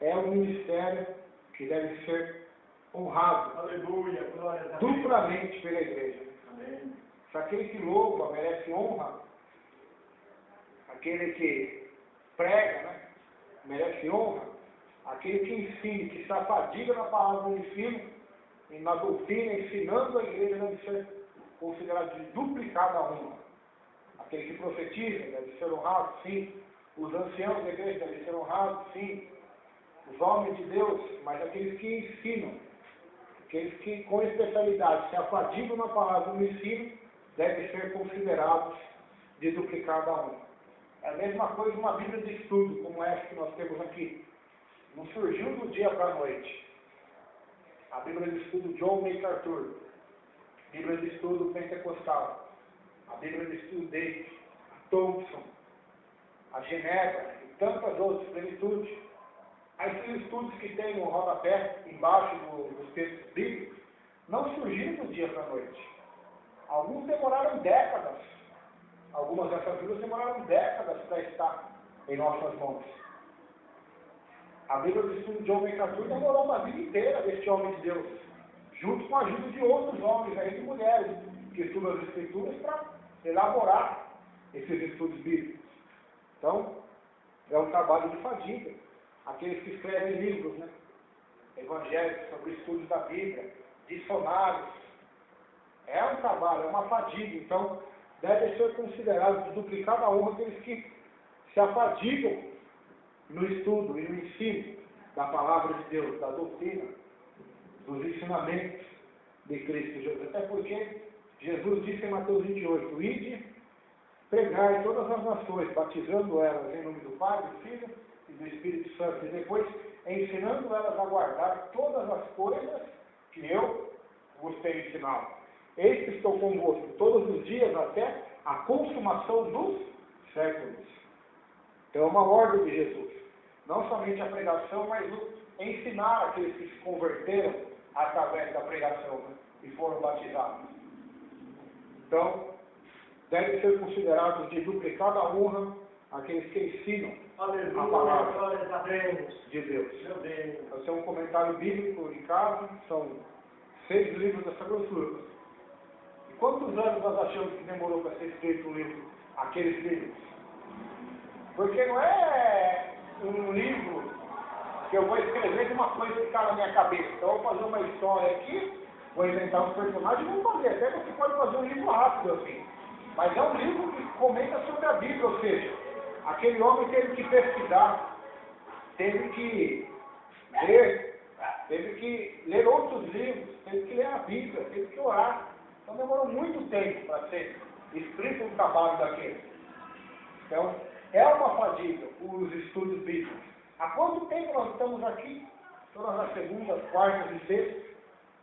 é um ministério que deve ser honrado, aleluia, duplamente pela igreja. Amém. Se aquele que louva merece honra, aquele que prega, né, merece honra, aquele que ensina, que se afadiga na palavra do ensino e na doutrina, ensinando a igreja, deve ser considerado de duplicada honra. Aquele que profetiza deve ser honrado, sim. Os anciãos da igreja devem ser honrados, sim. Os homens de Deus, mas aqueles que ensinam, aqueles que com especialidade se afadigam na palavra do ensino, devem ser considerados de duplicada honra. É a mesma coisa uma Bíblia de estudo, como essa que nós temos aqui. Não surgiu do dia para a noite. A Bíblia de Estudo John MacArthur, a Bíblia de Estudo Pentecostal, a Bíblia de Estudo David, a Thompson, a Genebra e tantas outras, Plenitude. Esses estudos que tem no rodapé, embaixo dos textos bíblicos, não surgiram do dia para a noite. Alguns demoraram décadas. Algumas dessas Bíblias demoraram décadas para estar em nossas mãos. A Bíblia do Estudo de John MacArthur demorou uma vida inteira deste homem de Deus, junto com a ajuda de outros homens aí, e mulheres que estudam as Escrituras para elaborar esses estudos bíblicos. Então, é um trabalho de fadiga. Aqueles que escrevem livros, né? Evangélicos sobre estudos da Bíblia, dicionários. É um trabalho, é uma fadiga. Então, deve ser considerado de duplicada honra aqueles que se afadigam no estudo e no ensino da palavra de Deus, da doutrina, dos ensinamentos de Cristo Jesus. Até porque Jesus disse em Mateus 28, ide, pregai todas as nações, batizando elas em nome do Pai, do Filho e do Espírito Santo, e depois ensinando elas a guardar todas as coisas que eu vos tenho ensinado. Eis que estou convosco todos os dias até a consumação dos séculos. Então é uma ordem de Jesus. Não somente a pregação, mas o ensinar aqueles que se converteram através da pregação, né, e foram batizados. Então, deve ser considerados de duplicada honra aqueles que ensinam a palavra de Deus. Esse é um comentário bíblico em casa, são 6 livros dessa grossura. E quantos anos nós achamos que demorou para ser escrito um livro, aqueles livros? Porque não é um livro que eu vou escrever de uma coisa que está na minha cabeça. Então eu vou fazer uma história aqui, vou inventar um personagem e vou fazer. Até você pode fazer um livro rápido assim. Mas é um livro que comenta sobre a Bíblia, ou seja, aquele homem teve que pesquisar, teve que ler outros livros, teve que ler a Bíblia, teve que orar. Então demorou muito tempo para ser escrito um trabalho daquele. Então, é uma fadiga os estudos bíblicos. Há quanto tempo nós estamos aqui, todas as segundas, quartas e sextas,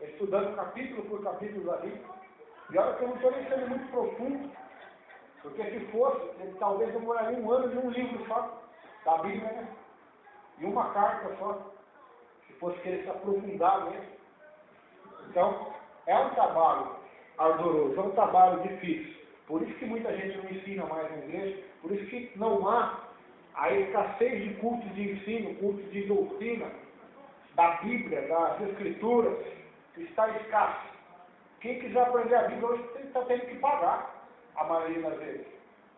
estudando capítulo por capítulo da Bíblia? E olha que eu não estou nem sendo muito profundo, porque se fosse, ele talvez demoraria um ano de um livro só, da Bíblia, né? E uma carta só, se fosse querer se aprofundar mesmo. Então, é um trabalho ardoroso, é um trabalho difícil. Por isso que muita gente não ensina mais na igreja, por isso que não há a escassez de cultos de ensino, cultos de doutrina, da Bíblia, das Escrituras, está escasso. Quem quiser aprender a Bíblia hoje está tendo que pagar, a maioria das vezes.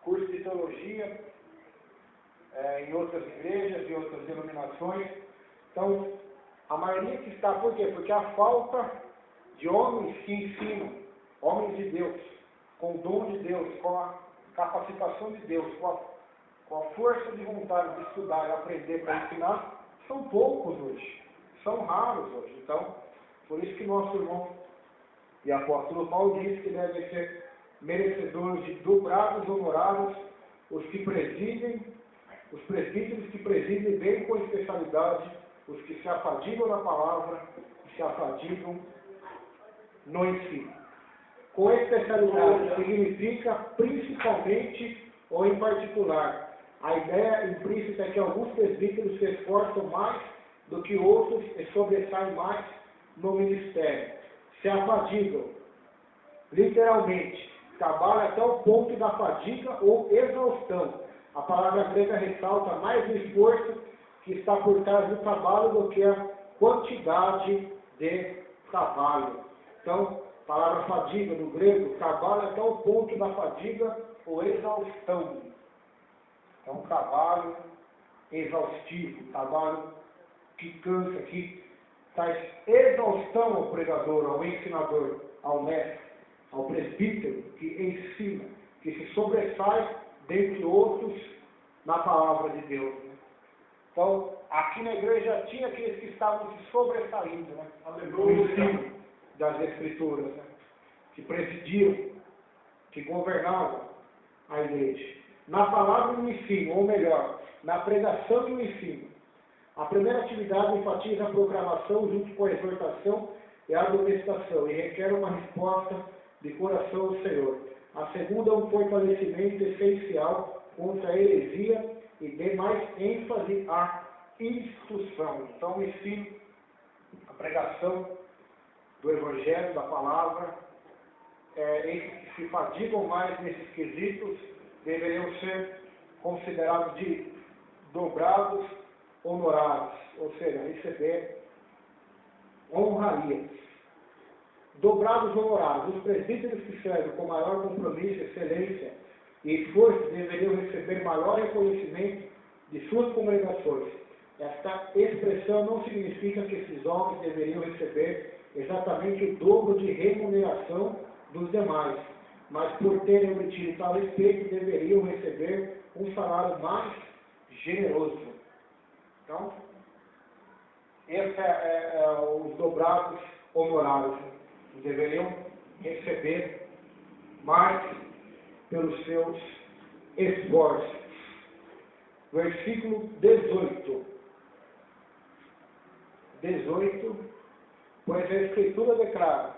Curso de teologia, em outras igrejas, em outras denominações. Então, a maioria que está, por quê? Porque a falta de homens que ensinam, homens de Deus, com o dom de Deus, com a capacitação de Deus, com a força de vontade de estudar e aprender para ensinar, são poucos hoje, são raros hoje. Então, por isso que nosso irmão e apóstolo Paulo diz que devem ser merecedores de dobrados honorários os que presidem, os presbíteros que presidem bem com especialidade, os que se afadigam na palavra e se afadigam no ensino. Com especialidade significa principalmente ou em particular. A ideia implícita é que alguns presbíteros se esforçam mais do que outros e sobressaem mais no ministério. Se afadigam, literalmente, trabalham até o ponto da fadiga ou exaustão. A palavra grega ressalta mais o esforço que está por trás do trabalho do que a quantidade de trabalho. Então, a palavra fadiga no grego trabalha até o ponto da fadiga ou exaustão. É um trabalho exaustivo, um trabalho que cansa, que traz exaustão ao pregador, ao ensinador, ao mestre, ao presbítero que ensina, que se sobressai dentre outros na palavra de Deus. Né? Então, aqui na igreja tinha aqueles que estavam se sobressaindo, né? No ensino das Escrituras, né? Que presidiam, que governavam a igreja. Na palavra e no ensino, ou melhor, na pregação e no ensino. A primeira atividade enfatiza a proclamação junto com a exortação e a admoestação e requer uma resposta de coração ao Senhor. A segunda é um fortalecimento essencial contra a heresia e dê mais ênfase à instrução. Então, o ensino, a pregação do Evangelho, da palavra, esses que se fadigam mais nesses quesitos deveriam ser considerados de dobrados honorários, ou seja, receber honrarias. Dobrados honorários. Os presbíteros que servem com maior compromisso, excelência e esforço deveriam receber maior reconhecimento de suas congregações. Esta expressão não significa que esses homens deveriam receber exatamente o dobro de remuneração dos demais, mas por terem obtido tal respeito, deveriam receber um salário mais generoso. Então, esse os dobrados honorários. Deveriam receber mais pelos seus esforços. Versículo 18. 18, pois a Escritura declara: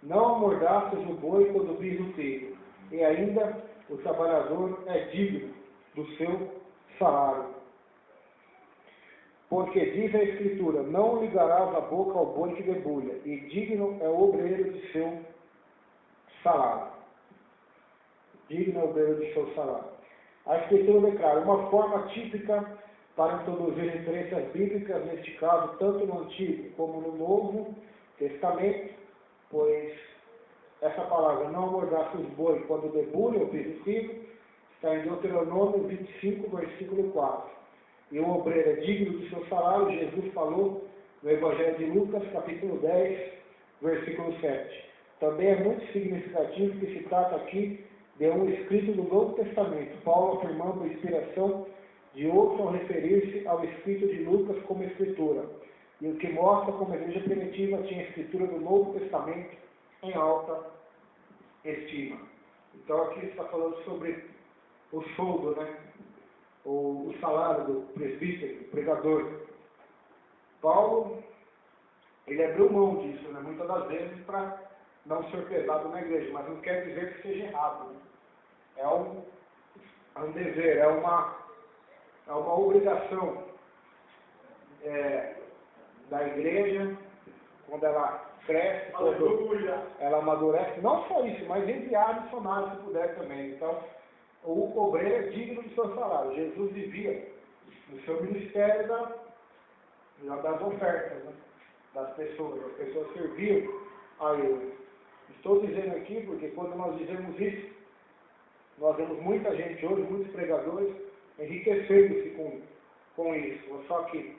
não amordaças o boi quando pisa o trigo, e ainda o trabalhador é digno do seu salário. Porque diz a Escritura: não ligarás a boca ao boi que debulha, e digno é o obreiro de seu salário. Digno é o obreiro de seu salário. A Escritura declara uma forma típica para introduzir referências bíblicas, neste caso, tanto no Antigo como no Novo Testamento, pois essa palavra, não amordaça os bois quando debulha ou pisa o trigo, está em Deuteronômio 25, versículo 4. E o obreiro é digno do seu salário, Jesus falou no Evangelho de Lucas, capítulo 10, versículo 7. Também é muito significativo que se trata aqui de um escrito do Novo Testamento, Paulo afirmando a inspiração de outro ao referir-se ao escrito de Lucas como escritura, e o que mostra como a igreja primitiva tinha a escritura do Novo Testamento em alta estima. Então aqui está falando sobre o soldo, né? O salário do presbítero, do pregador. Paulo, ele abriu mão disso, né, muitas das vezes, para não ser pesado na igreja, mas não quer dizer que seja errado. Né? É um dever, é uma obrigação da igreja, quando ela cresce, quando ela amadurece, não só isso, mas enviar missionários se puder também. Então, o obreiro é digno do seu salário. Jesus vivia no seu ministério das ofertas, né? Das pessoas. As pessoas serviam a ele. Estou dizendo aqui porque quando nós dizemos isso, nós vemos muita gente hoje, muitos pregadores, enriquecendo-se com isso. Só que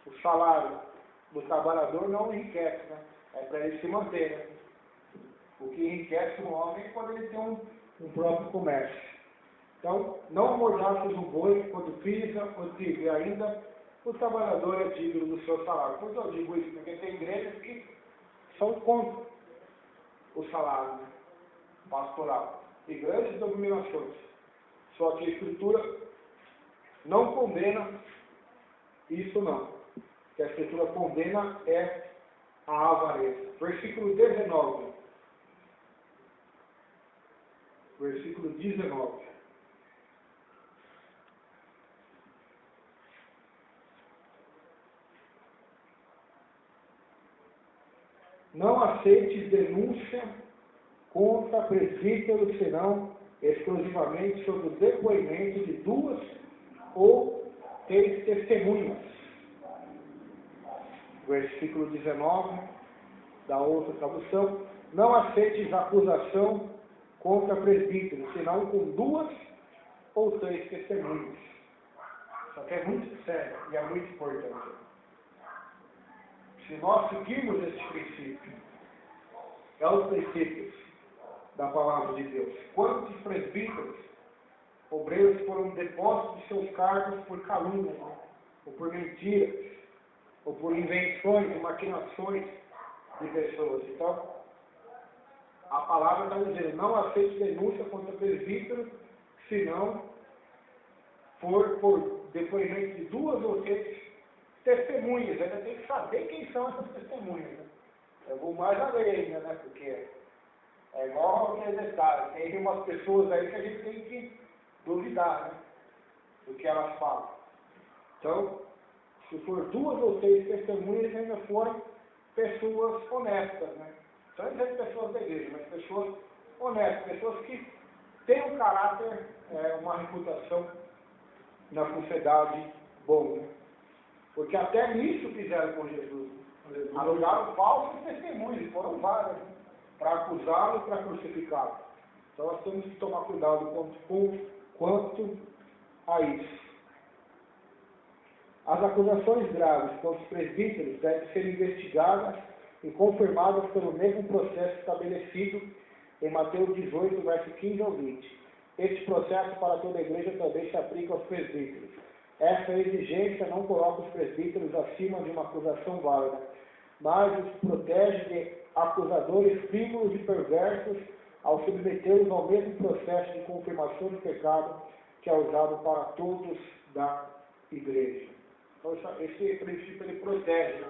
o salário do trabalhador não enriquece, né? É para ele se manter. Né? O que enriquece o homem é quando ele tem um próprio comércio. Então, não amordaças o boi quando pisa o trigo, e ainda o trabalhador é digno do seu salário. Por que eu digo isso? Porque tem igrejas que são contra o salário, né? Pastoral. E grandes denominações. Só que a Escritura não condena isso não. O que a Escritura condena é a avareza. Versículo 19. Versículo 19. Não aceites denúncia contra presbítero, senão exclusivamente sobre o depoimento de 2 ou 3 testemunhas. Versículo 19, da outra tradução. Não aceites acusação contra presbítero, senão com 2 ou 3 testemunhas. Isso aqui é muito sério e é muito importante. Se nós seguirmos esse princípio, é os princípios da palavra de Deus. Quantos presbíteros, obreiros, foram depostos de seus cargos por calúnia, ou por mentiras, ou por invenções e maquinações de pessoas. Então, a palavra está dizendo: não aceite denúncia contra presbítero, se não for por depoimento de 2 ou 3 testemunhas, ainda tem que saber quem são essas testemunhas. Né? Eu vou mais além ainda, né? Porque é igual aquele detalhe, tem umas pessoas aí que a gente tem que duvidar, né? Do que elas falam. Então, se for 2 ou 3 testemunhas, ainda forem pessoas honestas, né? Então, não é pessoas da igreja, mas pessoas honestas, pessoas que têm um caráter, uma reputação na sociedade bom, né? Porque até nisso fizeram com Jesus. Alugaram falsos testemunhos, e foram vários, né? Para acusá-lo e para crucificá-lo. Então nós temos que tomar cuidado quanto a isso. As acusações graves contra os presbíteros devem ser investigadas e confirmadas pelo mesmo processo estabelecido em Mateus 18, verso 15 ao 20. Este processo para toda a igreja também se aplica aos presbíteros. Essa exigência não coloca os presbíteros acima de uma acusação válida, mas os protege de acusadores frívolos e perversos ao submetê-los ao mesmo processo de confirmação do pecado que é usado para todos da igreja. Então, esse princípio ele protege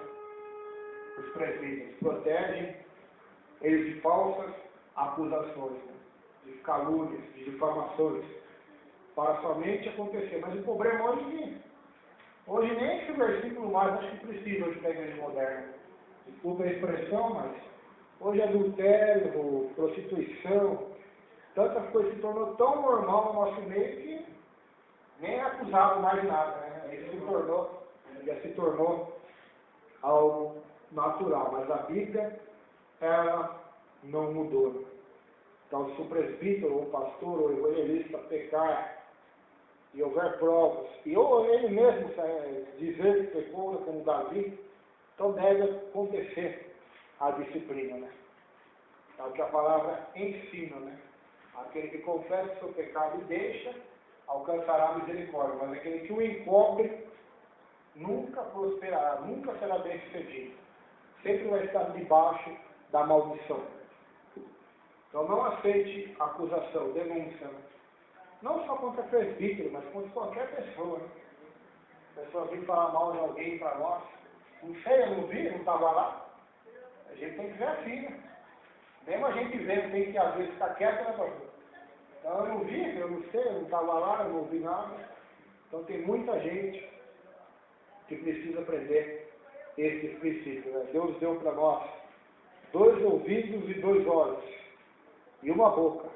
os presbíteros, protege eles de falsas acusações, né? De calúnias, de difamações, para somente acontecer. Mas o problema hoje nem esse versículo mais acho que precisa hoje da igreja moderna. Desculpa a expressão, mas hoje adultério, prostituição, tantas coisas se tornou tão normal no nosso meio que nem é acusado mais de nada, né? Isso já se tornou algo natural, mas a Bíblia, ela não mudou. Então, se o presbítero, ou o pastor, ou o evangelista pecar, e houver provas, e ou ele mesmo dizer que pecou, como Davi, então deve acontecer a disciplina, né? É o que a palavra ensina, né? Aquele que confessa o seu pecado e deixa, alcançará a misericórdia, mas aquele que o encobre nunca prosperará, nunca será bem sucedido. Sempre vai estar debaixo da maldição. Então não aceite acusação, denúncia, né? Não só contra presbítero, mas contra qualquer pessoa, né? A pessoa vir falar mal de alguém para nós. Não sei, eu não vi, não estava lá. A gente tem que ver assim, né? Mesmo a gente vendo, tem que às vezes ficar quieto, né, pastor? Então eu não vi, eu não sei, eu não estava lá, eu não ouvi nada. Então tem muita gente que precisa aprender esses princípios, né? Deus deu para nós 2 ouvidos e 2 olhos e uma boca.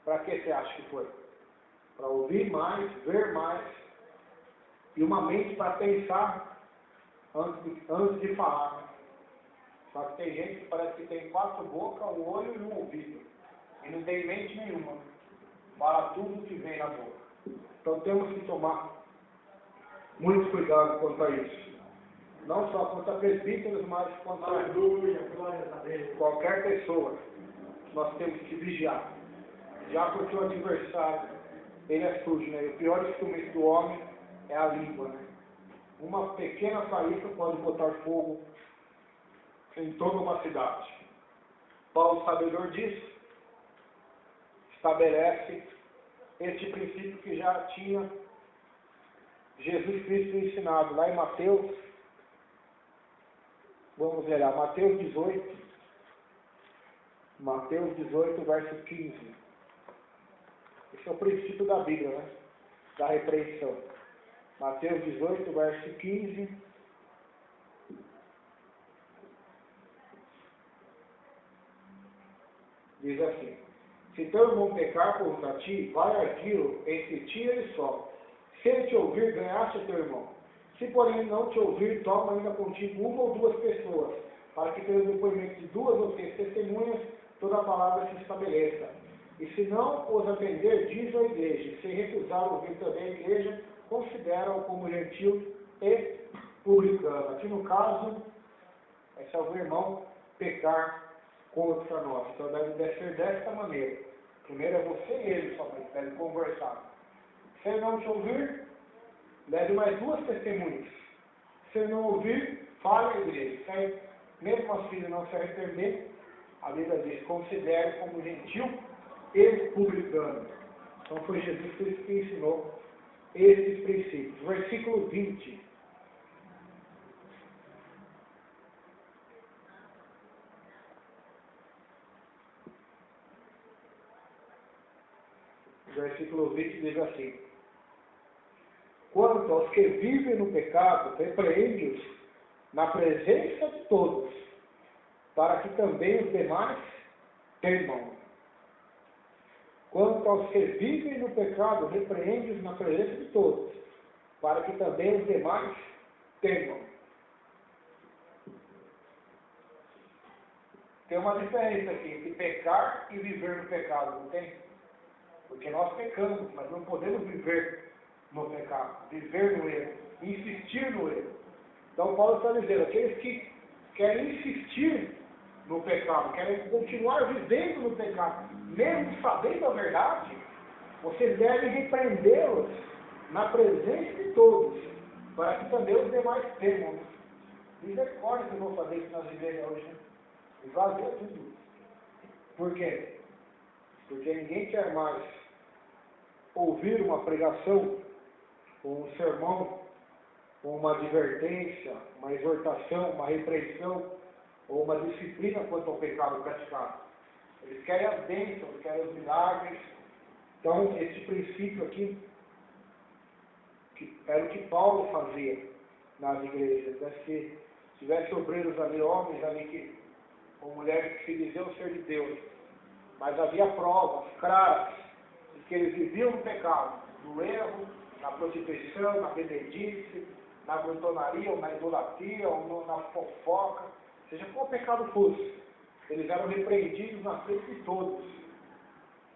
Para que você acha que foi? Para ouvir mais, ver mais, e uma mente para pensar antes de falar. Né? Só que tem gente que parece que tem 4 bocas, um olho e um ouvido, e não tem mente nenhuma. Fala tudo que vem na boca. Então temos que tomar muito cuidado quanto a isso. Não só contra presbíteros, mas contra qualquer pessoa. Nós temos que vigiar. Já porque o adversário, ele é sujo, né? E o pior instrumento do homem é a língua, né? Uma pequena faísca pode botar fogo em toda uma cidade. Paulo, sabedor disso, estabelece este princípio que já tinha Jesus Cristo ensinado lá em Mateus. Vamos ler lá, Mateus 18, verso 15. Esse é o princípio da Bíblia, né? Da repreensão. Mateus 18, verso 15. Diz assim: se teu irmão pecar contra ti, vai argui-lo entre ti e ele só. Se ele te ouvir, ganhaste teu irmão. Se porém não te ouvir, toma ainda contigo 1 ou 2 pessoas, para que pelo depoimento de 2 ou 3 testemunhas, toda a palavra se estabeleça. E se não os atender, diz à igreja. Se recusar ouvir também a igreja, considera-o como gentil e publicano. Aqui no caso, é se algum irmão pecar contra nós. Então deve ser desta maneira. Primeiro é você e ele somente, deve conversar. Se ele não te ouvir, leve mais 2 testemunhas. Se ele não ouvir, fale à igreja. Se mesmo assim ele não se arrepender, a Bíblia diz, considere como gentil e publicano. Então foi Jesus Cristo que ensinou esses princípios. Versículo 20. versículo 20 diz assim: quanto aos que vivem no pecado, repreende-os na presença de todos, para que também os demais temam. Quanto aos que vivem no pecado, repreende-os na presença de todos, para que também os demais temam. Tem uma diferença aqui entre pecar e viver no pecado, não tem? Porque nós pecamos, mas não podemos viver no pecado, viver no erro, insistir no erro. Então Paulo está dizendo, aqueles que querem insistir no pecado, querem continuar vivendo no pecado, mesmo sabendo a verdade, vocês devem repreendê-los na presença de todos, para que também os demais temam. Misericórdia que eu vou fazer isso nas igrejas hoje, né? Esvazia tudo. Por quê? Porque ninguém quer mais ouvir uma pregação, um sermão, uma advertência, uma exortação, uma repreensão, ou uma disciplina quanto ao pecado praticado. Eles querem as bênçãos, querem os milagres. Então, esse princípio aqui, que era o que Paulo fazia nas igrejas, né? Se tivesse obreiros ali, homens ali, ou mulheres que se diziam ser de Deus, mas havia provas claras de que eles viviam no pecado, no erro, na prostituição, na bebedice, na glutonaria, ou na idolatria, ou na fofoca, seja qual pecado fosse, eles eram repreendidos na frente de todos,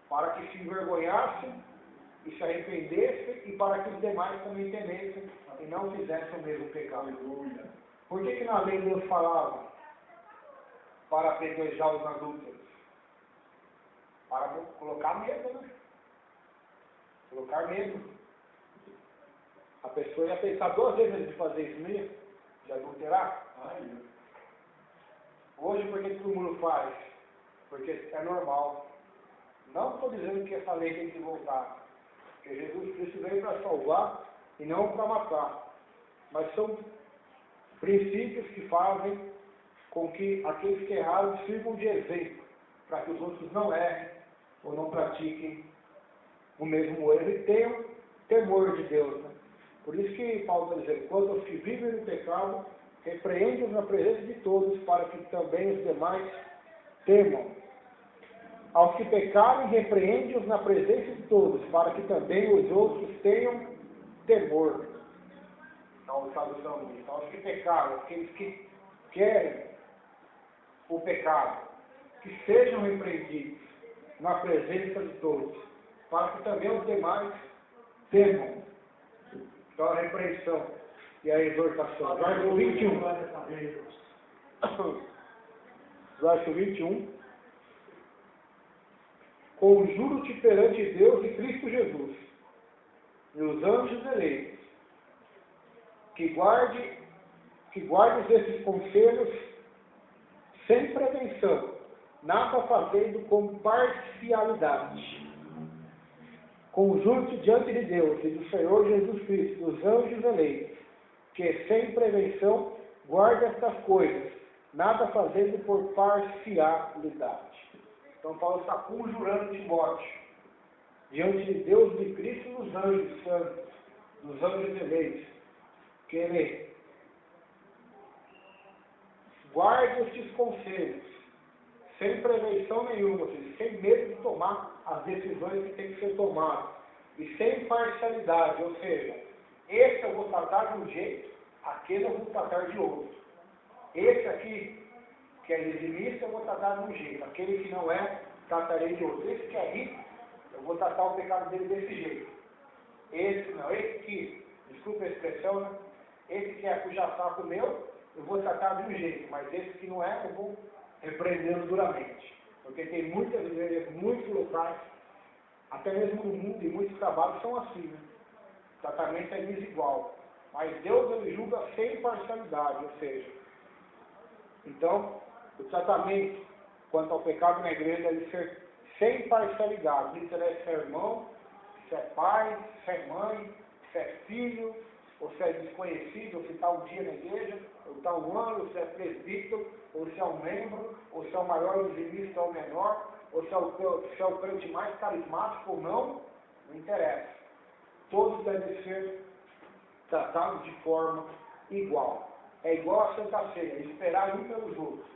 para que se envergonhassem e se arrependessem, e para que os demais também temessem e não fizessem o mesmo pecado. Por que na lei Deus falava para apedrejar os adúlteros? Para colocar medo, né? Colocar medo. A pessoa ia pensar 2 vezes antes de fazer isso mesmo, de adulterar. Hoje, por que todo mundo faz? Porque é normal. Não estou dizendo que essa lei tem que voltar. Porque Jesus Cristo veio para salvar e não para matar. Mas são princípios que fazem com que aqueles que erraram sirvam de exemplo, para que os outros não errem ou não pratiquem o mesmo erro e tenham temor de Deus. Né? Por isso que Paulo está dizendo, quanto aos que vivem no pecado, repreende-os na presença de todos, para que também os demais temam. Aos que pecarem, repreende-os na presença de todos, para que também os outros tenham temor. Então, tradução disso. Aos que pecaram, aqueles que querem o pecado, que sejam repreendidos na presença de todos, para que também os demais temam. Então, a repreensão e a exortação. Verso 21. Verso 21. Conjuro-te perante Deus e Cristo Jesus, e os anjos eleitos, que guardes esses conselhos sem prevenção, nada fazendo com parcialidade. Conjuro-te diante de Deus e do Senhor Jesus Cristo, dos anjos eleitos, que sem prevenção guarde estas coisas, nada fazendo por parcialidade. Então Paulo está conjurando Timóteo, diante de Deus, de Cristo e dos anjos santos, dos anjos eleitos, que ele guarde estes conselhos, sem prevenção nenhuma, sem medo de tomar as decisões que têm que ser tomadas, e sem parcialidade, ou seja, esse eu vou tratar de um jeito, aquele eu vou tratar de outro. Esse aqui, que é eximista, eu vou tratar de um jeito, aquele que não é, tratarei de outro. Esse que é rico, eu vou tratar o pecado dele desse jeito. Esse não, esse que, desculpa a expressão, né? Esse que é puxa-saco meu, eu vou tratar de um jeito, mas esse que não é, eu vou repreendê-lo duramente. Porque tem muitas igrejas, muitos locais, até mesmo no mundo, e muitos trabalhos são assim, né? O tratamento é desigual. Mas Deus, ele julga sem parcialidade, ou seja, então, o tratamento quanto ao pecado na igreja deve ser sem parcialidade. Não interessa se é irmão, se é pai, se é mãe, se é filho, ou se é desconhecido, ou se está um dia na igreja, ou está um ano, ou se é presbítero, ou se é um membro, ou se é o maior dizimista ou o menor, ou se é o crente mais carismático ou não. Não interessa. Todos devem ser tratados de forma igual. É igual a Santa Ceia, esperar um pelos outros.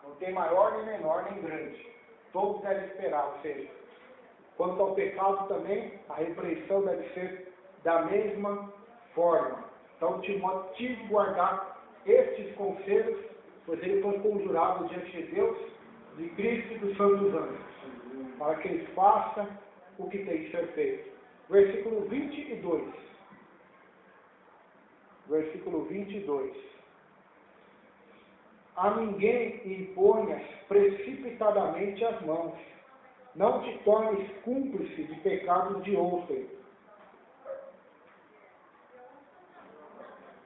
Não tem maior, nem menor, nem grande. Todos devem esperar, ou seja, quanto ao pecado também, a repreensão deve ser da mesma forma. Então, Timóteo tinha de guardar estes conselhos, pois ele foi conjurado diante de Deus, de Cristo e dos santos anjos, para que ele faça o que tem que ser feito. Versículo 22. Versículo 22. A ninguém imponhas precipitadamente as mãos. Não te tornes cúmplice de pecados de outrem.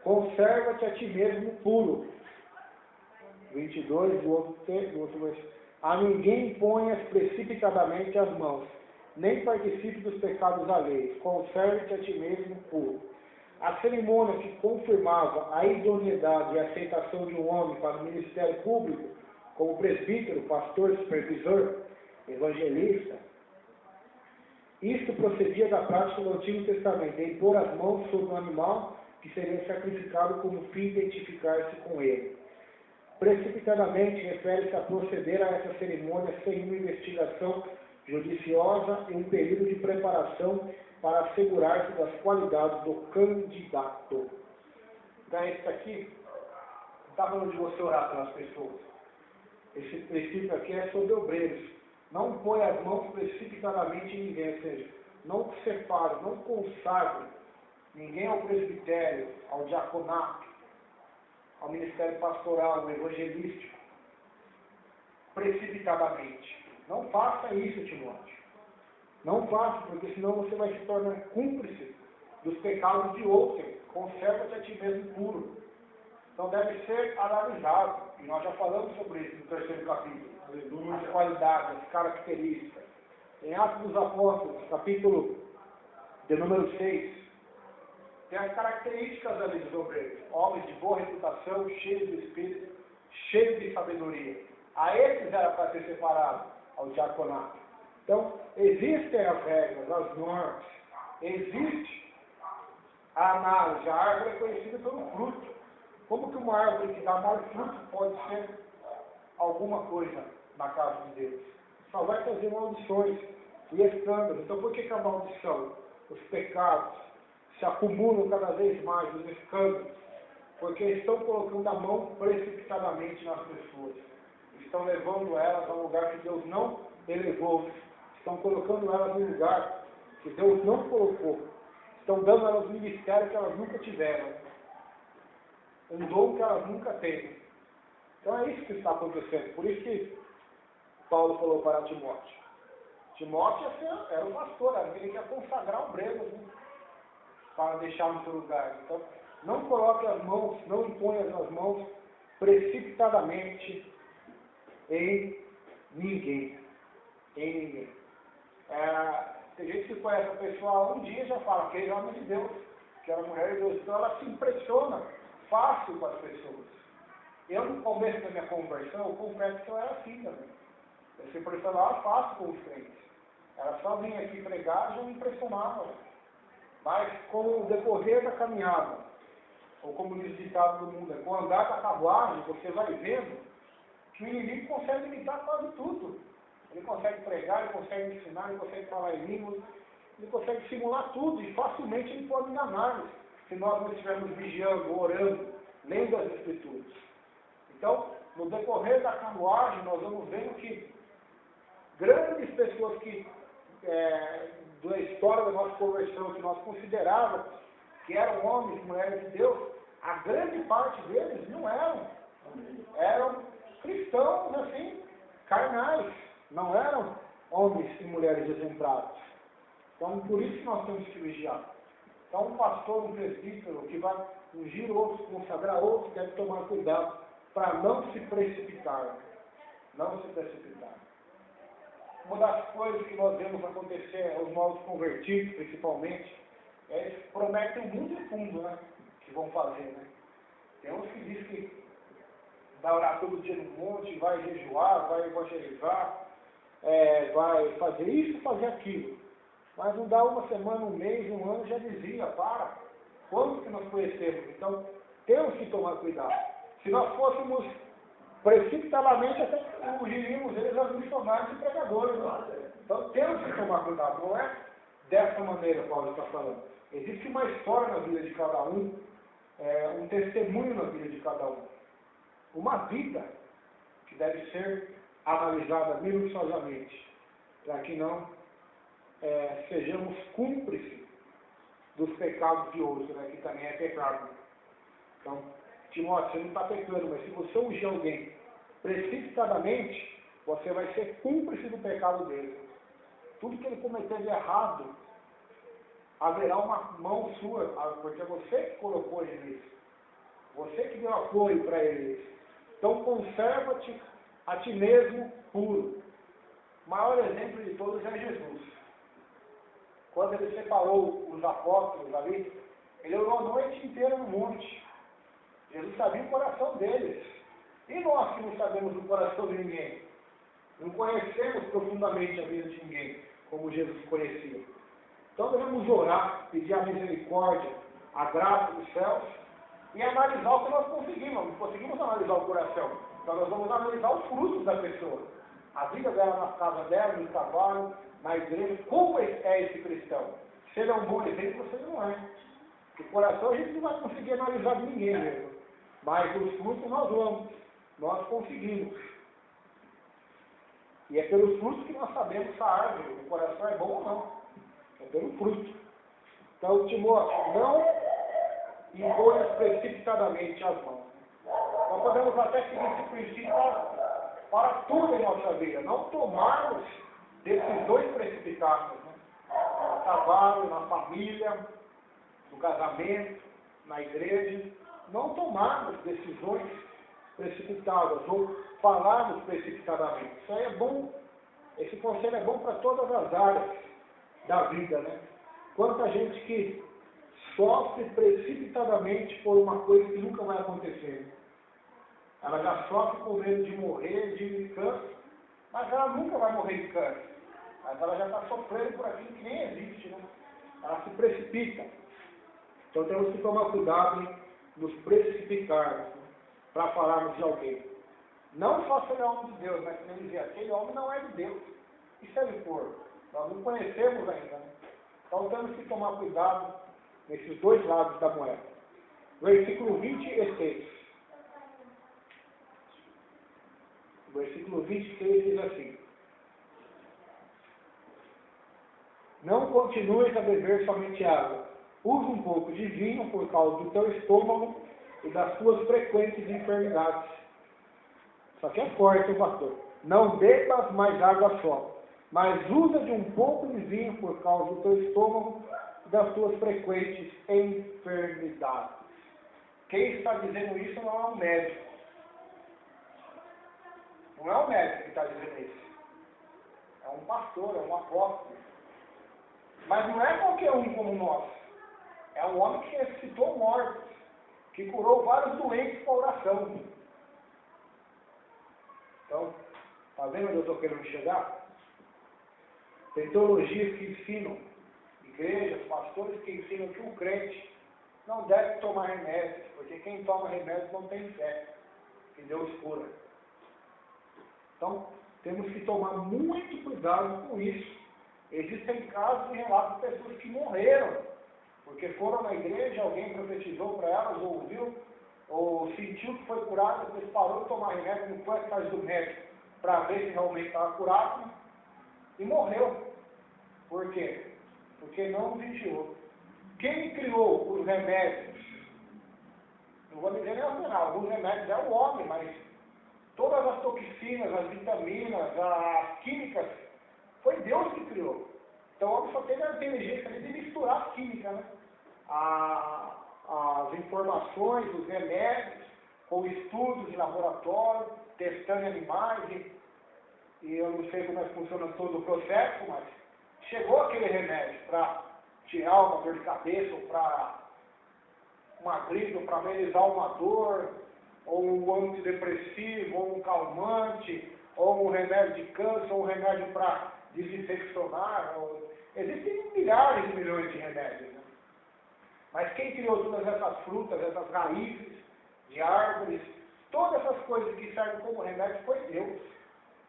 Conserva-te a ti mesmo puro. 22, do outro versículo. A ninguém imponhas precipitadamente as mãos, nem participe dos pecados alheios. Conserve-te a ti mesmo puro. A cerimônia que confirmava a idoneidade e a aceitação de um homem para o ministério público, como presbítero, pastor, supervisor, evangelista, isto procedia da prática do Antigo Testamento, de impor as mãos sobre um animal que seria sacrificado como fim de identificar-se com ele. Precipitadamente refere-se a proceder a essa cerimônia sem uma investigação judiciosa e um período de preparação para assegurar-se das qualidades do candidato. Então, esse aqui está falando de você orar pelas pessoas. Esse princípio aqui é sobre obreiros. Não põe as mãos precipitadamente em ninguém, ou seja, não separe, não consagre ninguém ao presbitério, ao diaconato, ao ministério pastoral, ao evangelístico, precipitadamente. Não faça isso, Timóteo. Não faça, porque senão você vai se tornar cúmplice dos pecados de outrem. Conserva-te a ti mesmo puro. Então deve ser analisado. E nós já falamos sobre isso no terceiro capítulo. As qualidades, as características. Em Atos dos Apóstolos, capítulo de número 6, tem as características ali dos obreiros. Homens de boa reputação, cheios de espírito, cheios de sabedoria. A esses era para ser separado ao diaconato. Então, existem as regras, as normas, existe a análise. A árvore é conhecida pelo fruto. Como que uma árvore que dá mau fruto pode ser alguma coisa na casa de Deus? Só vai trazer maldições e escândalos. Então, por que a maldição? Os pecados se acumulam cada vez mais, os escândalos, porque estão colocando a mão precipitadamente nas pessoas. Estão levando elas a um lugar que Deus não elevou. Estão colocando elas em um lugar que Deus não colocou. Estão dando elas um ministério que elas nunca tiveram. Um dom que elas nunca teve. Então é isso que está acontecendo. Por isso que Paulo falou para Timóteo. Timóteo era o pastor, era aquele que ia consagrar obreiros, né, para deixar no seu lugar. Então, não coloque as mãos, não imponha as mãos precipitadamente em ninguém. Em ninguém. Tem gente que conhece a pessoa há um dia e já fala que ele é homem de Deus, que era mulher de Deus. Então ela se impressiona fácil com as pessoas. Eu, no começo da minha conversão, eu confesso que eu era assim também. Eu se impressionava fácil com os crentes. Ela só vinha aqui pregar e já me impressionava. Mas com o decorrer da caminhada, ou como diz o ditado do mundo, com o andar da carruagem, você vai vendo que o inimigo consegue imitar quase tudo. Ele consegue pregar, ele consegue ensinar, ele consegue falar em línguas, ele consegue simular tudo e facilmente ele pode enganar-nos se nós não estivermos vigiando, orando, lendo as Escrituras. Então, no decorrer da carruagem, nós vamos vendo que grandes pessoas que, da história da nossa conversão, que nós considerávamos que eram homens e mulheres de Deus, a grande parte deles não eram. Eram cristãos, assim, carnais. Não eram homens e mulheres exemplares. Então, por isso que nós temos que vigiar. Então, um pastor, um presbítero, que vai ungir outros, consagrar outros, deve tomar cuidado para não se precipitar. Não se precipitar. Uma das coisas que nós vemos acontecer aos novos convertidos, principalmente, eles prometem um mundo e fundo, né? Que vão fazer, né? Tem uns que dizem que vai orar todo dia no monte, vai jejuar, vai evangelizar, vai fazer isso, fazer aquilo. Mas não dá uma semana, um mês, um ano, já dizia, para. Quando que nós conhecemos? Então, temos que tomar cuidado. Se nós fôssemos precipitadamente, até ungiríamos eles aos missionários e pregadores. Então, temos que tomar cuidado. Não é dessa maneira que Paulo está falando. Existe uma história na vida de cada um, um testemunho na vida de cada um. Uma vida que deve ser analisada minuciosamente, para que não sejamos cúmplices dos pecados de outros, né, que também é pecado. Então, Timóteo, você não está pecando, mas se você ungir alguém precipitadamente, você vai ser cúmplice do pecado dele. Tudo que ele cometer de errado, haverá uma mão sua, porque é você que colocou ele nisso. Você que deu apoio para ele. Então, conserva-te a ti mesmo puro. O maior exemplo de todos é Jesus. Quando ele separou os apóstolos ali, ele orou a noite inteira no monte. Jesus sabia o coração deles. E nós que não sabemos o coração de ninguém? Não conhecemos profundamente a vida de ninguém, como Jesus conhecia. Então devemos orar, pedir a misericórdia, a graça dos céus e analisar o que nós conseguimos. Não conseguimos analisar o coração. Então nós vamos analisar os frutos da pessoa. A vida dela na casa dela, no trabalho, na igreja. Como é esse cristão? Se ele é um bom exemplo, você não é. Porque o coração a gente não vai conseguir analisar de ninguém mesmo. Mas os frutos nós vamos. Nós conseguimos. E é pelos frutos que nós sabemos se a árvore, o coração é bom ou não. É pelo fruto. Então, Timóteo, não imponhas precipitadamente as mãos. Nós podemos até seguir esse princípio para tudo em nossa vida. Não tomarmos decisões precipitadas. Né? No trabalho, na família, no casamento, na igreja. Não tomarmos decisões precipitadas ou falarmos precipitadamente. Isso aí é bom. Esse conselho é bom para todas as áreas da vida, né? Quanta gente que sofre precipitadamente por uma coisa que nunca vai acontecer. Ela já sofre com medo de morrer de câncer, mas ela nunca vai morrer de câncer. Mas ela já está sofrendo por aquilo que nem existe, né? Ela se precipita. Então temos que tomar cuidado em nos precipitarmos, né, para falarmos de alguém. Não só se ele é homem de Deus, mas ele dizia, aquele homem não é de Deus. E se ele for? Nós não conhecemos ainda, né? Então temos que tomar cuidado nesses dois lados da moeda. Versículo 26. Versículo 26 diz assim: não continues a beber somente água. Use um pouco de vinho por causa do teu estômago e das tuas frequentes enfermidades. Isso aqui é forte, pastor. Não bebas mais água só, mas usa de um pouco de vinho por causa do teu estômago e das tuas frequentes enfermidades. Quem está dizendo isso não é um médico. Não é um médico que está dizendo isso. É um pastor, é um apóstolo. Mas não é qualquer um como nós. É um homem que ressuscitou mortos, que curou vários doentes com oração. Então, está vendo onde eu estou querendo chegar? Tem teologias que ensinam, igrejas, pastores que ensinam que o crente não deve tomar remédio, porque quem toma remédio não tem fé, que Deus cura. Então, temos que tomar muito cuidado com isso. Existem casos e relatos de pessoas que morreram, porque foram na igreja, alguém profetizou para elas, ou ouviu, ou sentiu que foi curado, depois parou de tomar remédio, não foi atrás do médico para ver se realmente estava curado, e morreu. Por quê? Porque não vigiou. Quem criou os remédios? Não vou dizer nem ao final, os remédios é o homem, mas todas as toxinas, as vitaminas, as químicas, foi Deus que criou. Então o homem só teve a inteligência de misturar as químicas, né? As informações, os remédios, com estudos de laboratório, testando em animais, e eu não sei como é que funciona todo o processo, mas chegou aquele remédio para tirar uma dor de cabeça, ou para uma gripe, ou para amenizar uma dor, ou um antidepressivo, ou um calmante, ou um remédio de câncer, ou um remédio para desinfeccionar, Existem milhares de milhões de remédios, né? Mas quem criou todas essas frutas, essas raízes de árvores, todas essas coisas que servem como remédio foi Deus.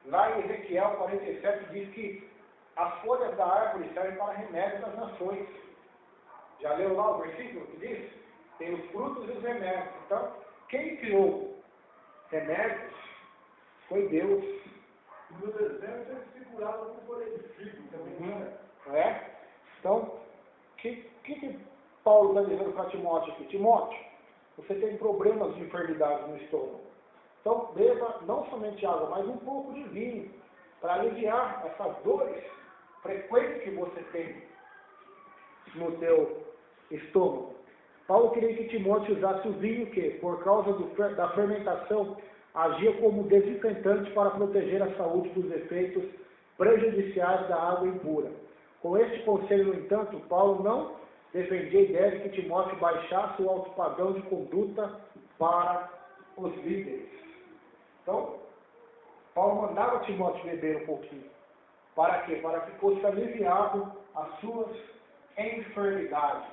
Lá em Ezequiel 47 diz que as folhas da árvore servem para remédio das nações. Já leu lá o versículo que diz? Tem os frutos e os remédios. Então, quem criou remédios foi Deus. No deserto eles se curavam com coletivo também. Então, o que Paulo está dizendo para Timóteo aqui? Timóteo, você tem problemas de enfermidade no estômago. Então, beba não somente água, mas um pouco de vinho, para aliviar essas dores frequentes que você tem no teu estômago. Paulo queria que Timóteo usasse o vinho que, por causa da fermentação, agia como desinfetante para proteger a saúde dos efeitos prejudiciais da água impura. Com este conselho, no entanto, Paulo não defendia a ideia de que Timóteo baixasse o alto padrão de conduta para os líderes. Então, Paulo mandava Timóteo beber um pouquinho. Para quê? Para que fosse aliviado as suas enfermidades,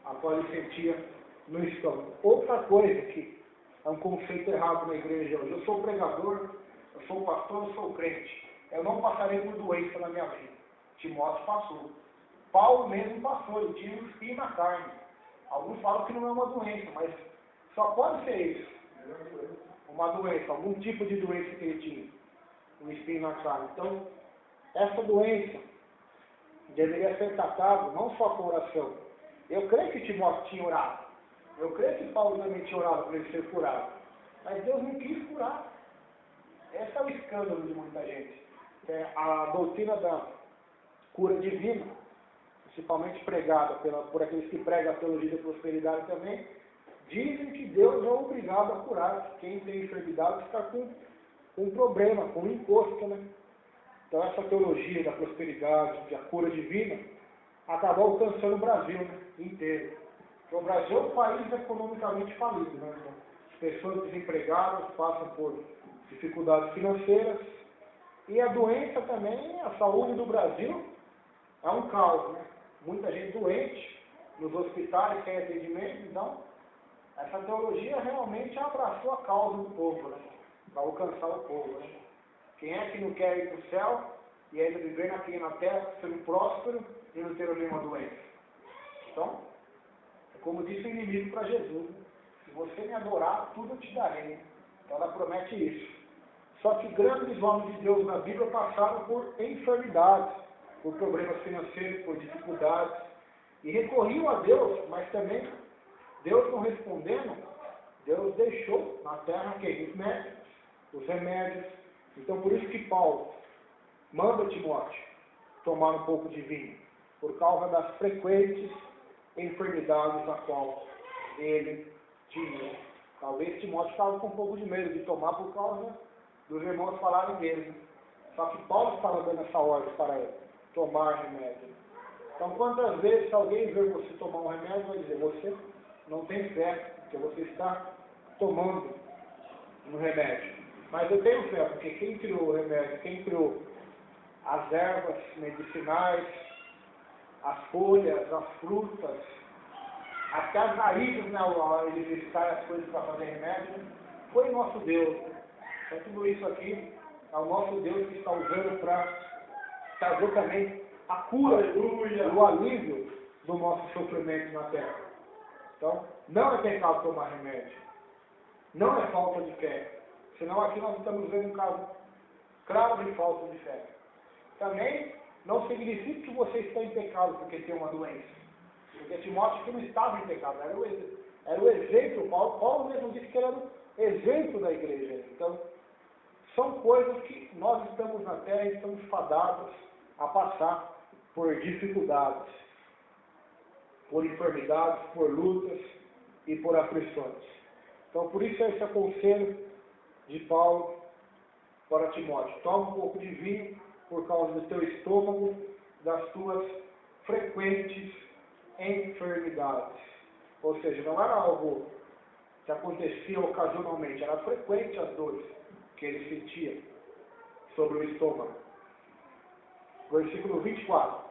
a qual ele sentia no estômago. Outra coisa que é um conceito errado na igreja hoje: eu sou pregador, eu sou pastor, eu sou crente. Eu não passarei por doença na minha vida. Timóteo passou. Paulo mesmo passou, ele tinha um espinho na carne. Alguns falam que não é uma doença, mas só pode ser isso. Uma doença, algum tipo de doença que ele tinha. Um espinho na carne. Então, essa doença deveria ser tratada não só com oração. Eu creio que Timóteo tinha orado. Eu creio que Paulo também tinha orado para ele ser curado. Mas Deus não quis curar. Esse é o escândalo de muita gente. A doutrina da cura divina, principalmente pregada por aqueles que pregam a teologia da prosperidade também, dizem que Deus é obrigado a curar. Quem tem enfermidade está com um problema, com um encosto, né? Então essa teologia da prosperidade, da cura divina, acabou alcançando o Brasil, né, inteiro. Porque o Brasil é um país economicamente falido, né? As pessoas desempregadas passam por dificuldades financeiras, e a doença também, a saúde do Brasil é um caos, né? Muita gente doente nos hospitais sem atendimento. Então, essa teologia realmente abraçou a causa do povo, né? Para alcançar o povo, né? Quem é que não quer ir para o céu e ainda viver aqui na terra, sendo próspero e não ter nenhuma doença? Então, é como disse o inimigo para Jesus: se você me adorar, tudo eu te darei. Então ela promete isso. Só que grandes homens de Deus na Bíblia passaram por enfermidades, por problemas financeiros, por dificuldades, e recorriam a Deus, mas também Deus não respondendo, Deus deixou na terra os médicos, os remédios. Então por isso que Paulo manda Timóteo tomar um pouco de vinho, por causa das frequentes enfermidades a qual ele tinha. Talvez Timóteo estava com um pouco de medo de tomar por causa dos irmãos falarem dele. Só que Paulo estava dando essa ordem para ele: tomar remédio. Então, quantas vezes alguém vê você tomar um remédio, vai dizer: você não tem fé, porque você está tomando um remédio. Mas eu tenho fé, porque quem criou o remédio, quem criou as ervas medicinais, as folhas, as frutas, até as raízes, né, eles extraem as coisas para fazer remédio, foi o nosso Deus. Então tudo isso aqui é o nosso Deus que está usando para trazer também a cura, o alívio do nosso sofrimento na terra. Então, não é pecado tomar remédio. Não é falta de fé. Senão aqui nós estamos vendo um caso claro de falta de fé. Também não significa que você está em pecado porque tem uma doença. Porque Timóteo que não estava em pecado, era o exemplo. Paulo mesmo disse que ele era o exemplo da igreja. Então, são coisas que nós estamos na terra e estamos fadados a passar por dificuldades, por enfermidades, por lutas e por aflições. Então, por isso esse aconselho de Paulo para Timóteo: toma um pouco de vinho por causa do teu estômago, das tuas frequentes enfermidades. Ou seja, não era algo que acontecia ocasionalmente, era frequente as dores que ele sentia sobre o estômago. Versículo 24.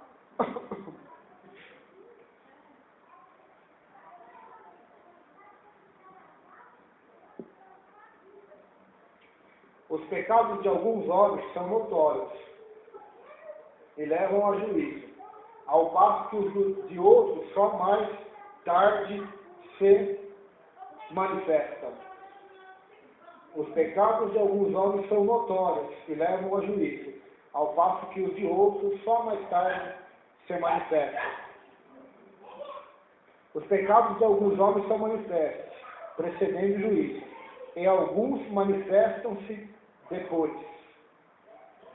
Os pecados de alguns homens são notórios e levam a juízo, ao passo que os de outros só mais tarde se manifestam. Os pecados de alguns homens são notórios e levam a juízo, ao passo que os de outros só mais tarde se manifestam. Os pecados de alguns homens são manifestos, precedendo o juízo, e alguns manifestam-se depois.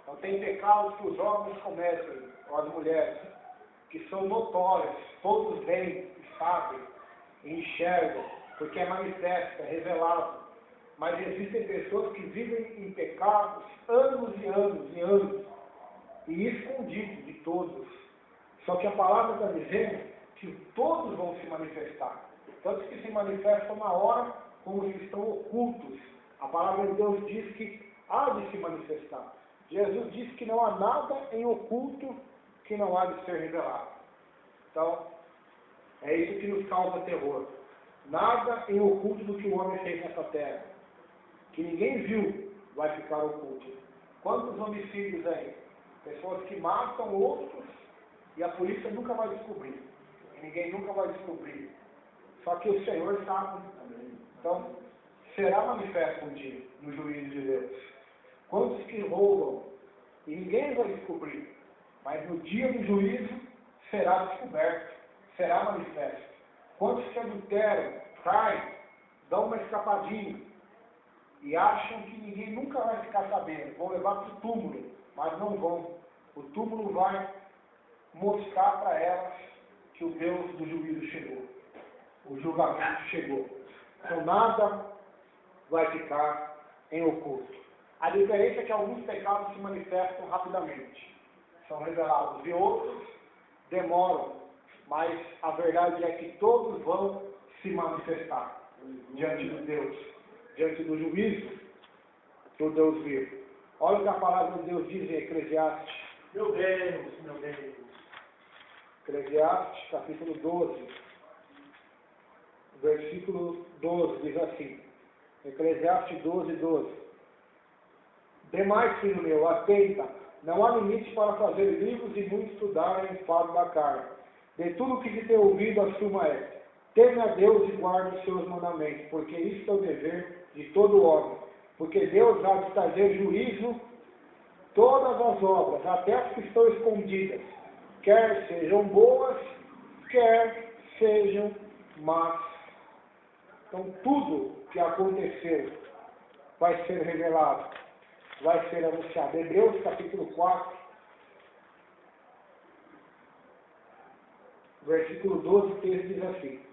Então tem pecados que os homens cometem, ou as mulheres, que são notórios, todos veem, sabem, enxergam, porque é manifesto, é revelado. Mas existem pessoas que vivem em pecados anos e anos e anos, e escondidos de todos. Só que a palavra está dizendo que todos vão se manifestar. Tantos que se manifestam na hora, como os que estão ocultos. A palavra de Deus diz que há de se manifestar. Jesus disse que não há nada em oculto que não há de ser revelado. Então, é isso que nos causa terror. Nada em oculto do que o homem fez nessa terra, que ninguém viu, vai ficar oculto. Quantos homicídios aí? Pessoas que matam outros e a polícia nunca vai descobrir. E ninguém nunca vai descobrir. Só que o Senhor sabe. Então, será manifesto um dia no juízo de Deus. Quantos que roubam e ninguém vai descobrir, mas no dia do juízo será descoberto, será manifesto. Quantos que adulteram, traem, dão uma escapadinha e acham que ninguém nunca vai ficar sabendo, vão levar para o túmulo, mas não vão. O túmulo vai mostrar para elas que o Deus do juízo chegou, o julgamento chegou. Então nada vai ficar em oculto. A diferença é que alguns pecados se manifestam rapidamente, são revelados, e outros demoram, mas a verdade é que todos vão se manifestar diante de Deus, diante do juízo do Deus vivo. Olha o que a palavra de Deus diz em Eclesiastes. Meu Deus, meu Deus. Eclesiastes, capítulo 12, versículo 12, diz assim. Eclesiastes 12, 12. Demais, filho meu, atenta, não há limite para fazer livros e muito estudarem o fado da carne. De tudo o que se tem ouvido, a suma é: teme a Deus e guarde os seus mandamentos, porque isso é o dever de todo homem. Porque Deus há de trazer juízo todas as obras, até as que estão escondidas, quer sejam boas, quer sejam más. Então tudo que aconteceu vai ser revelado, vai ser anunciado. Hebreus capítulo 4, versículo 12, o texto diz assim: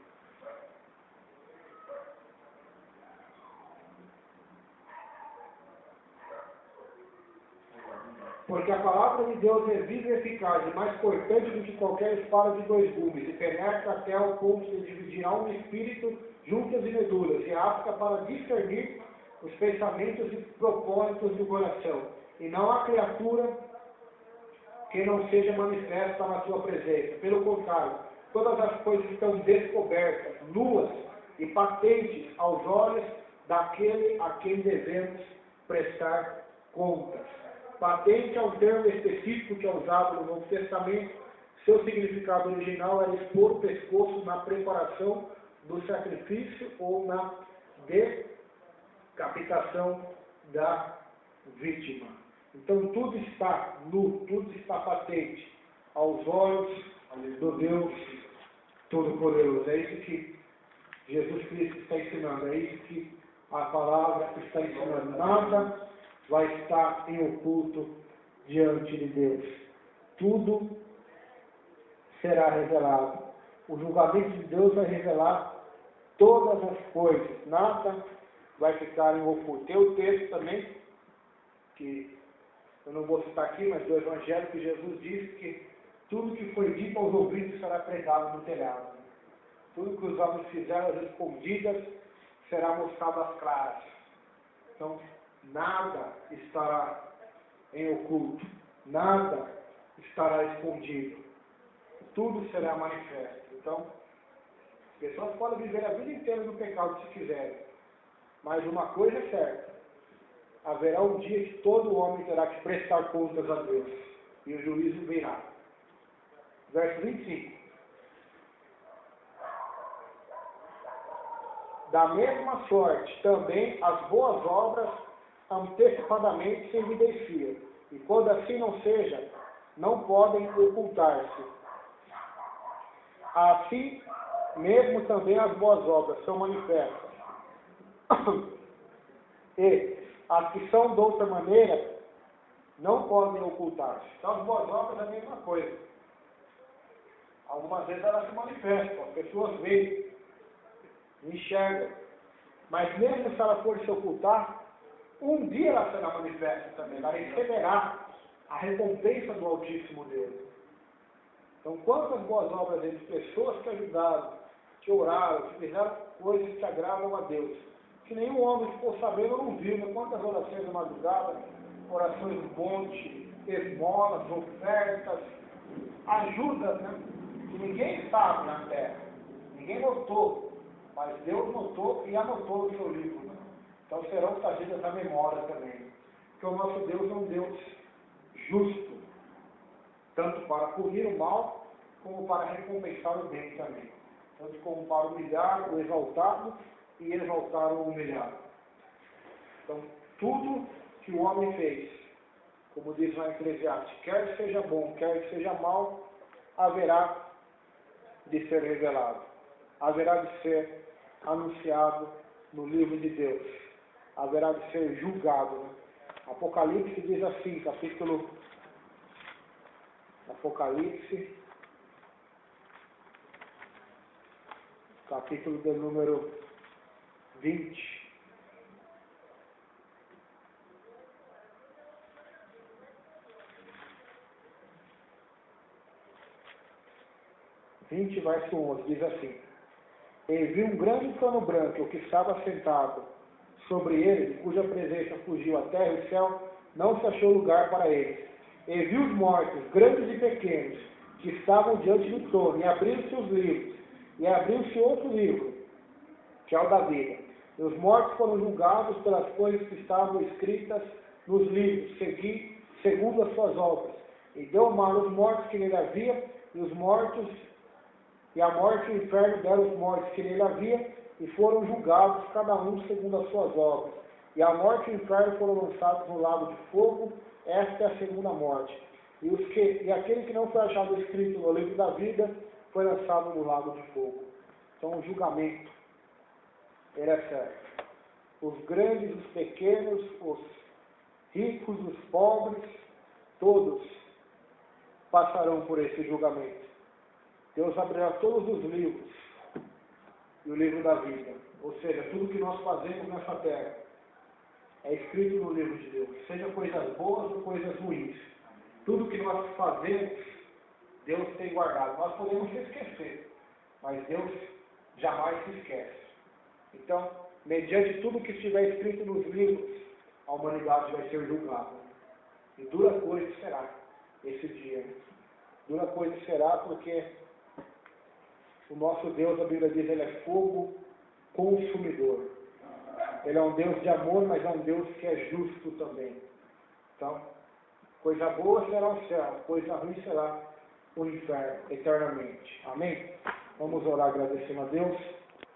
porque a palavra de Deus é viva e eficaz, e mais cortante do que qualquer espada de dois gumes, e penetra até ao ponto de dividir alma e espírito, juntas e medulas, e apta para discernir os pensamentos e propósitos do coração. E não há criatura que não seja manifesta na sua presença. Pelo contrário, todas as coisas estão descobertas, nuas e patentes aos olhos daquele a quem devemos prestar contas. Patente é um termo específico que é usado no Novo Testamento. Seu significado original era expor o pescoço na preparação do sacrifício ou na decapitação da vítima. Então tudo está nu, tudo está patente aos olhos do Deus Todo-Poderoso. É isso que Jesus Cristo está ensinando, é isso que a palavra está ensinando. Nada vai estar em oculto diante de Deus. Tudo será revelado. O julgamento de Deus vai revelar todas as coisas. Nada vai ficar em oculto. Tem o texto também, que eu não vou citar aqui, mas do Evangelho, que Jesus disse que tudo que foi dito aos ouvidos será pregado no telhado. Tudo que os homens fizeram às escondidas será mostrado às claras. Então, nada estará em oculto, nada estará escondido. tudo será manifesto. Então, as pessoas podem viver a vida inteira no pecado se quiserem, mas uma coisa é certa: haverá um dia que todo homem terá que prestar contas a Deus, e o juízo virá. Verso 25. Da mesma sorte, também as boas obras antecipadamente se evidenciam, e quando assim não seja, não podem ocultar-se. Assim mesmo também as boas obras são manifestas, e as que são de outra maneira não podem ocultar-se. Então as boas obras é a mesma coisa. Algumas vezes elas se manifestam, as pessoas veem, enxergam, mas mesmo se ela for se ocultar, um dia ela será manifesta também, ela receberá a recompensa do Altíssimo Deus. Então, quantas boas obras de pessoas que ajudaram, que oraram, que fizeram coisas que agradam a Deus, que nenhum homem ficou sabendo ou não viu, né? Quantas orações de madrugada, orações do monte, esmolas, ofertas, ajudas, né? Que ninguém sabe na terra, ninguém notou, mas Deus notou e anotou no seu livro, né? Então serão trazidas à memória também, porque o nosso Deus é um Deus justo, tanto para punir o mal, como para recompensar o bem também, tanto como para humilhar o exaltado e exaltar o humilhado. Então, tudo que o homem fez, como diz lá em Eclesiastes, quer seja bom, quer seja mal, haverá de ser revelado, haverá de ser anunciado no livro de Deus, haverá de ser julgado, né? Apocalipse diz assim, capítulo de número 20. Verso 11, diz assim: E vi um grande trono branco, que estava sentado sobre ele, de cuja presença fugiu a terra e o céu, não se achou lugar para eles. E vi os mortos, grandes e pequenos, que estavam diante do trono, e abriram-se os livros, e abriu-se outro livro, que é o da vida. E os mortos foram julgados pelas coisas que estavam escritas nos livros, segundo as suas obras. E deu mal aos mortos que nele havia, e a morte e o inferno deram os mortos que nele havia, e foram julgados, cada um segundo as suas obras. E a morte e o inferno foram lançados no lago de fogo. Esta é a segunda morte. E aquele que não foi achado escrito no livro da vida foi lançado no lago de fogo. Então o julgamento, ele é certo. Os grandes, os pequenos, os ricos, os pobres, todos passarão por esse julgamento. Deus abrirá todos os livros, e o livro da vida, ou seja, tudo que nós fazemos nessa terra é escrito no livro de Deus, seja coisas boas ou coisas ruins. Tudo que nós fazemos, Deus tem guardado. Nós podemos se esquecer, mas Deus jamais se esquece. Então, mediante tudo que estiver escrito nos livros, a humanidade vai ser julgada. E dura coisa será esse dia. Dura coisa será porque o nosso Deus, a Bíblia diz, ele é fogo consumidor. Ele é um Deus de amor, mas é um Deus que é justo também. Então, coisa boa será o céu, coisa ruim será o inferno, eternamente. Amém? Vamos orar agradecendo a Deus.